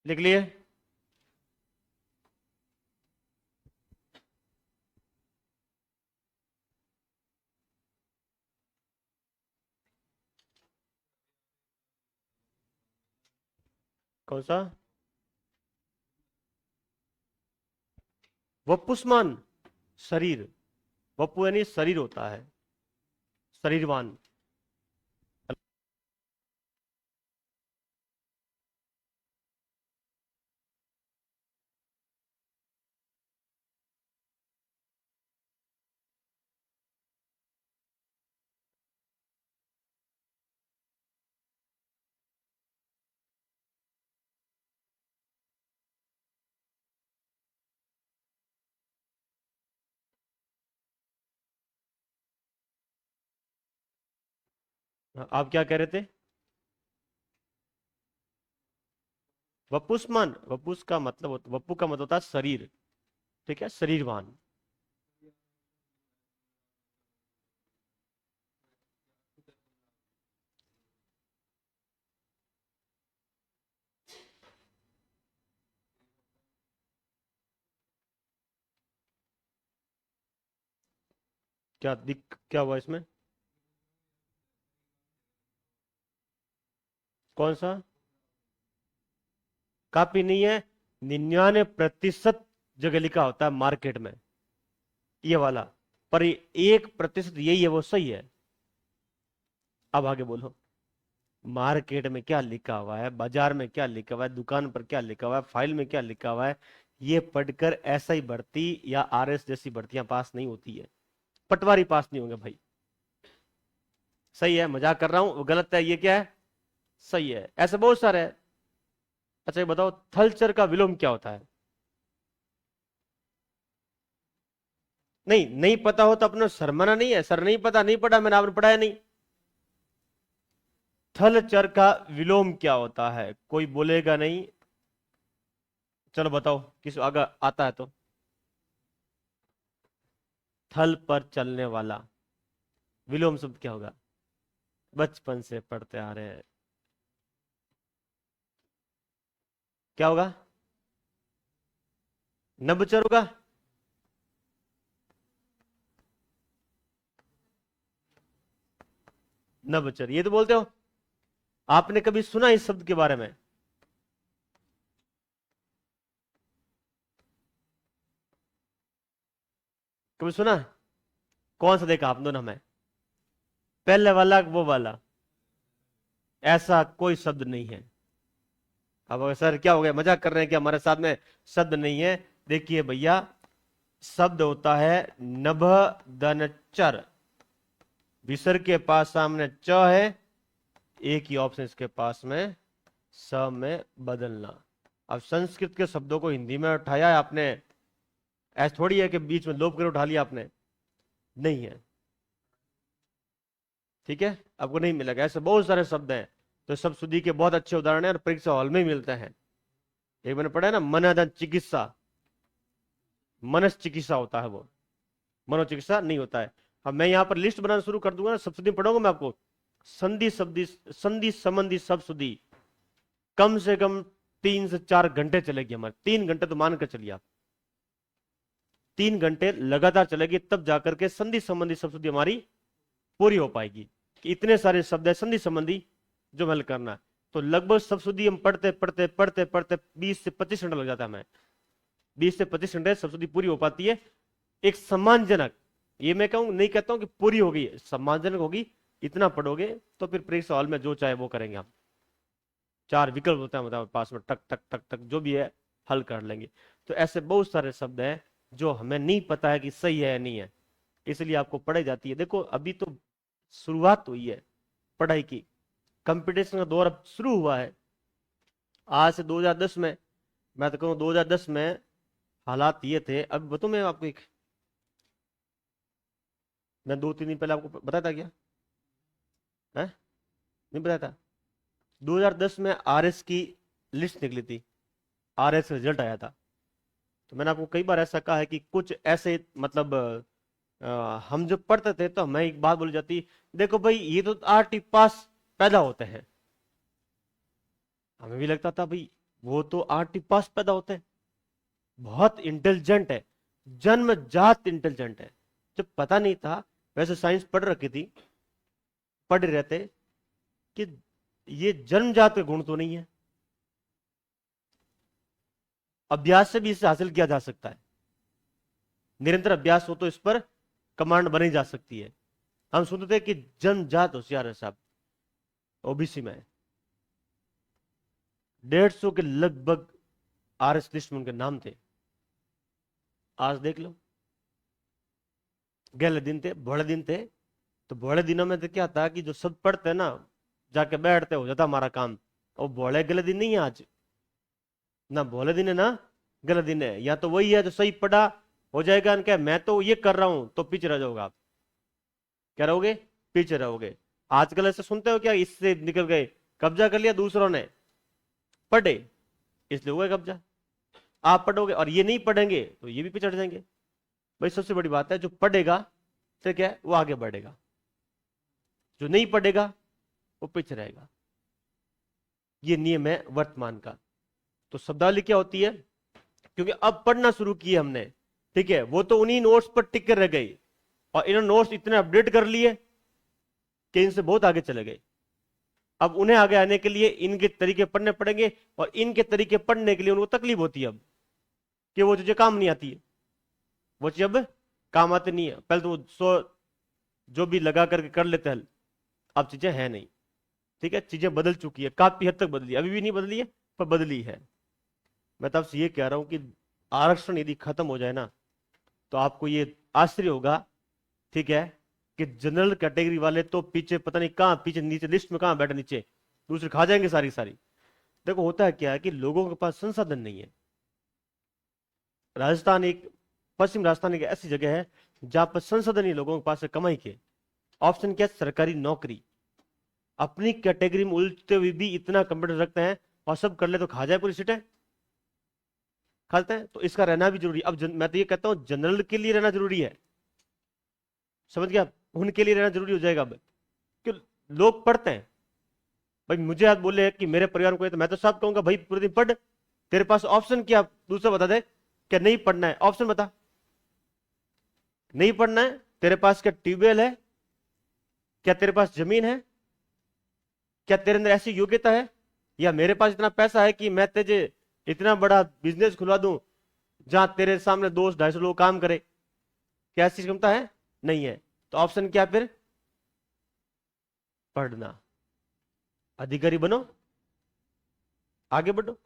लिख लिए? कौन सा? वपुष्मान, शरीर। वपु यानी शरीर होता है, शरीरवान। आप क्या कह रहे थे? वपुष्मान, वपुष का मतलब वपु का मतलब होता है शरीर। ठीक है, शरीरवान। क्या हुआ इसमें? कौन सा? काफी नहीं है, 99% जगह लिखा होता है मार्केट में ये वाला, पर 1% यही है वो सही है। अब आगे बोलो। मार्केट में क्या लिखा हुआ है, बाजार में क्या लिखा हुआ है, दुकान पर क्या लिखा हुआ है, फाइल में क्या लिखा हुआ है, ये पढ़कर ऐसा ही भर्ती या आरएस जैसी भर्तियां पास नहीं होती है। पटवारी पास नहीं होंगे भाई। सही है, मजाक कर रहा हूं, गलत है, ये क्या है? सही है, ऐसे बहुत सारे हैं। अच्छा ये बताओ, थलचर का विलोम क्या होता है? नहीं, नहीं पता हो तो अपने शर्माना नहीं है, सर नहीं पता, नहीं पढ़ा मैंने, आपने पढ़ाया नहीं। थलचर का विलोम क्या होता है? कोई बोलेगा नहीं। चलो बताओ, किस आगे आता है तो। थल पर चलने वाला विलोम शब्द क्या होगा? बचपन से पढ़ते आ रहे हैं। क्या होगा? नभचर होगा। नभचर, ये तो बोलते हो। आपने कभी सुना इस शब्द के बारे में? कभी सुना? कौन सा देखा आप दोनों में? पहले वाला, वो वाला? ऐसा कोई शब्द नहीं है। अब सर क्या हो गया, मजाक कर रहे हैं क्या हमारे साथ में? शब्द नहीं है। देखिए भैया, शब्द होता है नभ दन चर। विसर्ग के पास सामने च है, एक ही ऑप्शन इसके पास में स में बदलना। अब संस्कृत के शब्दों को हिंदी में उठाया है आपने, ऐसा थोड़ी है कि बीच में लोप कर उठा लिया आपने। नहीं है। ठीक है, आपको नहीं मिलेगा, ऐसे बहुत सारे शब्द हैं। तो सब शुद्धि के बहुत अच्छे उदाहरण है और परीक्षा हॉल में ही मिलते हैं। एक मैंने पढ़ा है ना, मनोदन चिकित्सा, मनस चिकित्सा होता है वो, मनोचिकित्सा नहीं होता है। अब मैं यहाँ पर लिस्ट बनाना शुरू कर दूंगा ना, सब शुद्धि पढ़ूंगा मैं आपको। संधि शब्दी, संधि संबंधी सब शुद्धि कम से कम 3 से 4 घंटे चलेगी हमारे, 3 घंटे तो मान कर चलिए आप। 3 घंटे लगातार चलेगी, तब जाकर के संधि संबंधी सब शुद्धि हमारी पूरी हो पाएगी। कि इतने सारे शब्द है संधि संबंधी जो हल करना है। तो लगभग सब शुद्धि हम पढ़ते पढ़ते पढ़ते पढ़ते 20 से 25 घंटे लग जाता है हमें। 20 से 25 घंटे सब शुद्धि पूरी हो पाती है। एक सम्मानजनक, ये मैं कहूं, नहीं कहता हूं कि पूरी होगी, सम्मानजनक होगी। इतना पढ़ोगे तो फिर परीक्षा हॉल में जो चाहे वो करेंगे हम। 4 विकल्प होते हैं हमारे पास में, टक टक टक टक जो भी है हल कर लेंगे। तो ऐसे बहुत सारे शब्द हैं जो हमें नहीं पता है कि सही है या नहीं है, इसलिए आपको पढ़ाई जाती है। देखो अभी तो शुरुआत हुई है पढ़ाई की, कंपटीशन का दौर अब शुरू हुआ है आज से। 2010 में, मैं तो कहूँ 2010 में हालात ये थे। अब बताऊं मैं आपको एक, मैं 2-3 दिन पहले आपको बताया था क्या? है, नहीं बताया था? 2010 में आरएस की लिस्ट निकली थी, आरएस रिजल्ट आया था। तो मैंने आपको कई बार ऐसा कहा है कि कुछ ऐसे मतलब हम जब पढ़ते थे तो हमें एक बात बोली जाती, देखो भाई ये तो आरटी पास पैदा होते हैं। हमें भी लगता था भाई वो तो आरटी पास पैदा होते हैं, बहुत इंटेलिजेंट है, जन्मजात इंटेलिजेंट है। जब पता नहीं था, वैसे साइंस पढ़ रखी थी, पढ़ रहे थे कि ये जन्मजात के गुण तो नहीं है, अभ्यास से भी इसे हासिल किया जा सकता है। निरंतर अभ्यास हो तो इस पर कमांड बनी जा सकती है। हम सुनते थे कि जन्मजात होशियार है साहब, ओबीसी में 150 के लगभग आरएस लिस्ट में उनके नाम थे। आज देख लो, गहले दिन थे, भोले दिन थे। तो भोले दिनों में तो क्या था कि जो सब पढ़ते ना, जाके बैठते, हो जाता हमारा काम। और भोले गले दिन नहीं है आज, ना भोले दिन है ना गलत दिन है। या तो वही है जो सही पढ़ा हो जाएगा, क्या मैं तो ये कर रहा हूं, तो पीछे रह जाओगे आप। क्या रहोगे? पीछे रहोगे। आजकल ऐसे सुनते हो क्या, इससे निकल गए, कब्जा कर लिया दूसरों ने, पढ़े इसलिए हुआ कब्जा। आप पढ़ोगे और ये नहीं पढ़ेंगे तो ये भी पिछड़ जाएंगे। भाई सबसे बड़ी बात है, जो पढ़ेगा तो क्या है, वो आगे बढ़ेगा, जो नहीं पढ़ेगा वो पीछे रहेगा। ये नियम है वर्तमान का। तो शब्दावली क्या होती है, क्योंकि अब पढ़ना शुरू किया हमने, ठीक है, वो तो उन्हीं नोट्स पर टिक कर रह गई, और इन्होंने नोट्स इतने अपडेट कर लिए कि इनसे बहुत आगे चले गए। अब उन्हें आगे आने के लिए इनके तरीके पढ़ने पड़ेंगे, और इनके तरीके पढ़ने के लिए उनको तकलीफ होती है अब, कि वो चीजें काम नहीं आती है, वो चीज अब काम आती नहीं है। पहले तो वो जो भी लगा करके कर लेते हैं, अब चीजें है नहीं, ठीक है, चीजें बदल चुकी है, काफी हद तक बदली, अभी भी नहीं बदली है पर बदली है। मैं तो आपसे ये कह रहा हूं कि आरक्षण यदि खत्म हो जाए ना, तो आपको ये आश्चर्य होगा, ठीक है, कि जनरल कैटेगरी वाले तो पीछे पता नहीं कहां, पीछे नीचे लिस्ट में कहां बैठे, नीचे दूसरे खा जाएंगे सारी सारी। देखो होता है क्या है कि लोगों के पास संसाधन नहीं है। राजस्थान एक, पश्चिम राजस्थान एक ऐसी जगह है जहां पर संसाधन ही लोगों के पास है कमाई के। ऑप्शन क्या, सरकारी नौकरी। अपनी कैटेगरी में उलझते हुए भी इतना कंप्यूटर रखते हैं, और सब कर ले तो खा जाए पूरी सीटें, खाते हैं। तो इसका रहना भी जरूरी है। अब मैं तो ये कहता हूं जनरल के लिए रहना जरूरी है, समझ गया, उनके लिए रहना जरूरी हो जाएगा अब, कि लोग पढ़ते हैं। भाई मुझे आज बोले कि मेरे परिवार को, तो मैं तो सब कहूंगा भाई पूरे दिन पढ़, तेरे पास ऑप्शन क्या दूसरा बता दे, क्या नहीं पढ़ना है, ऑप्शन बता। नहीं पढ़ना है, तेरे पास क्या ट्यूबवेल है, क्या तेरे पास जमीन है, क्या तेरे अंदर ऐसी योग्यता है, या मेरे पास इतना पैसा है कि मैं तुझे इतना बड़ा बिजनेस खुलवा दूं जहां तेरे सामने 200-250 लोग काम करे, क्या ऐसी क्षमता है, नहीं है। तो ऑप्शन क्या फिर, पढ़ना, अधिकारी बनो, आगे बढ़ो।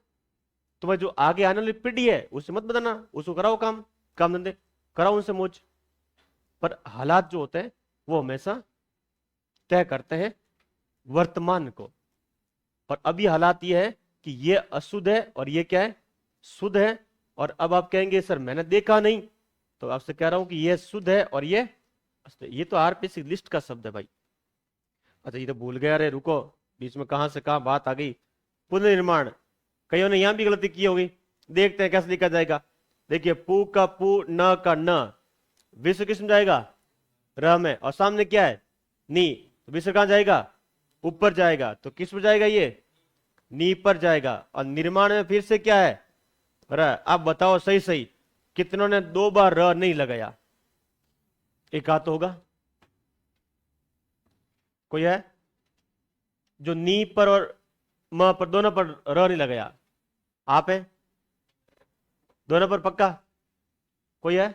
तुम्हें जो आगे आने वाली पीढ़ी है उसे मत बताना, उसको कराओ काम, काम धंधे कराओ उनसे मौज। पर हालात जो होते हैं वो हमेशा तय करते हैं वर्तमान को। और अभी हालात ये है कि ये अशुद्ध है और ये क्या है, शुद्ध है। और अब आप कहेंगे सर मैंने देखा नहीं, तो आपसे कह रहा हूं कि ये शुद्ध है और ये तो आरपीसी लिस्ट का शब्द है भाई। अच्छा ये तो भूल गया, अरे रुको, बीच में कहां से कहां बात आ गई। पुनर्निर्माण, कईयों ने यहां भी गलती की होगी, देखते हैं कैसे लिखा जाएगा। देखिए पू का पू, न का न, विश्व किस में जाएगा, र में, और सामने क्या है, नी, तो विश्व कहां जाएगा, ऊपर जाएगा, तो किस पर जाएगा, ये नी पर जाएगा। और निर्माण में फिर से क्या है, र। अब बताओ सही सही कितनों ने 2 बार र नहीं लगाया, एक आध तो होगा, कोई है जो नी पर और म पर दोनों पर र नहीं लगाया, आप है, दोनों पर पक्का, कोई है,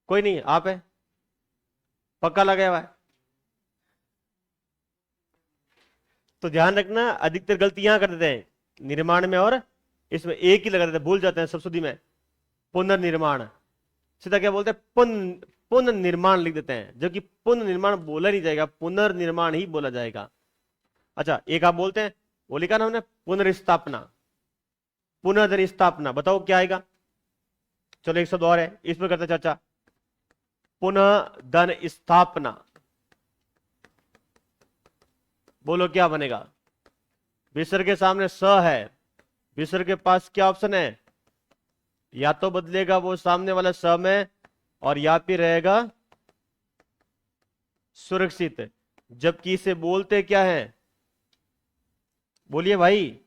कोई नहीं, आप है, पक्का लगाया हुआ है। तो ध्यान रखना, अधिकतर गलती यहां कर देते हैं, निर्माण में और इसमें एक ही लगा देते हैं, भूल जाते हैं सप्तशुद्धि में, पुनर्निर्माण, सीधा क्या बोलते हैं, पुनर्निर्माण लिख देते हैं, जबकि पुनर्निर्माण बोला नहीं जाएगा, पुनर्निर्माण ही बोला जाएगा। अच्छा एक आप बोलते हैं, वो लिखा ना हमने, पुनर्स्थापना, पुनर्स्थापना, बताओ क्या आएगा। चलो एक शब्द और है, इस पर करते चर्चा, पुनः धन स्थापना, बोलो क्या बनेगा। विसर्ग के सामने स है, विसर्ग के पास क्या ऑप्शन है, या तो बदलेगा वो सामने वाला स में, और या फिर रहेगा सुरक्षित, जबकि इसे बोलते क्या है, बोलिए भाई,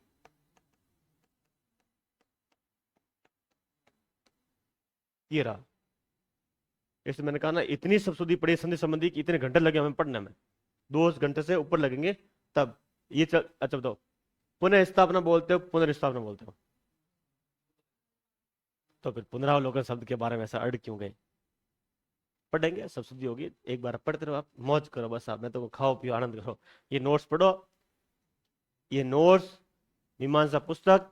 ये रहा। इसलिए मैंने कहा ना, इतनी सप्तशुद्धि पढ़ी संधि संबंधी की, इतने घंटे लगे हमें पढ़ने में, 2 घंटे से ऊपर लगेंगे तब ये अच्छा बताओ, पुनः स्थापना बोलते हो, पुनर्स्थापना बोलते हो, तो फिर पुनरावलोकन शब्द के बारे में ऐसा अड़ क्यों गए। पढ़ेंगे, सप्तशुद्धि होगी, एक बार पढ़ते रहो, आप मौज करो बस, आप मैं तो खाओ पियो आनंद करो। ये नोट्स पढ़ो, ये नोट्स, मीमांसा पुस्तक,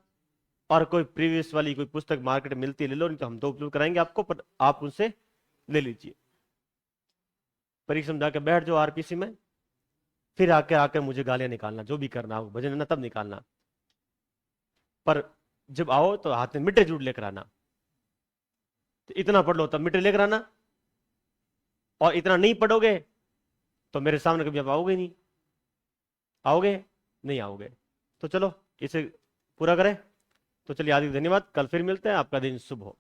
और कोई प्रीवियस वाली कोई पुस्तक मार्केट में मिलती है ले लो, नहीं तो हम तो उपलब्ध कराएंगे आपको, पर आप उनसे ले लीजिए। परीक्षा में जाकर बैठ जाओ आरपीसी में, फिर आके आकर मुझे गालियां निकालना, जो भी करना हो, भजन ना तब निकालना, पर जब आओ तो हाथ में मिट्टे जरूर लेकर आना। तो इतना पढ़ लो तब मिट्टे लेकर आना, और इतना नहीं पढ़ोगे तो मेरे सामने कभी आप आओगे नहीं, आओगे नहीं आओगे। तो चलो इसे पूरा करें। तो चलिए, हार्दिक धन्यवाद, कल फिर मिलते हैं, आपका दिन शुभ हो।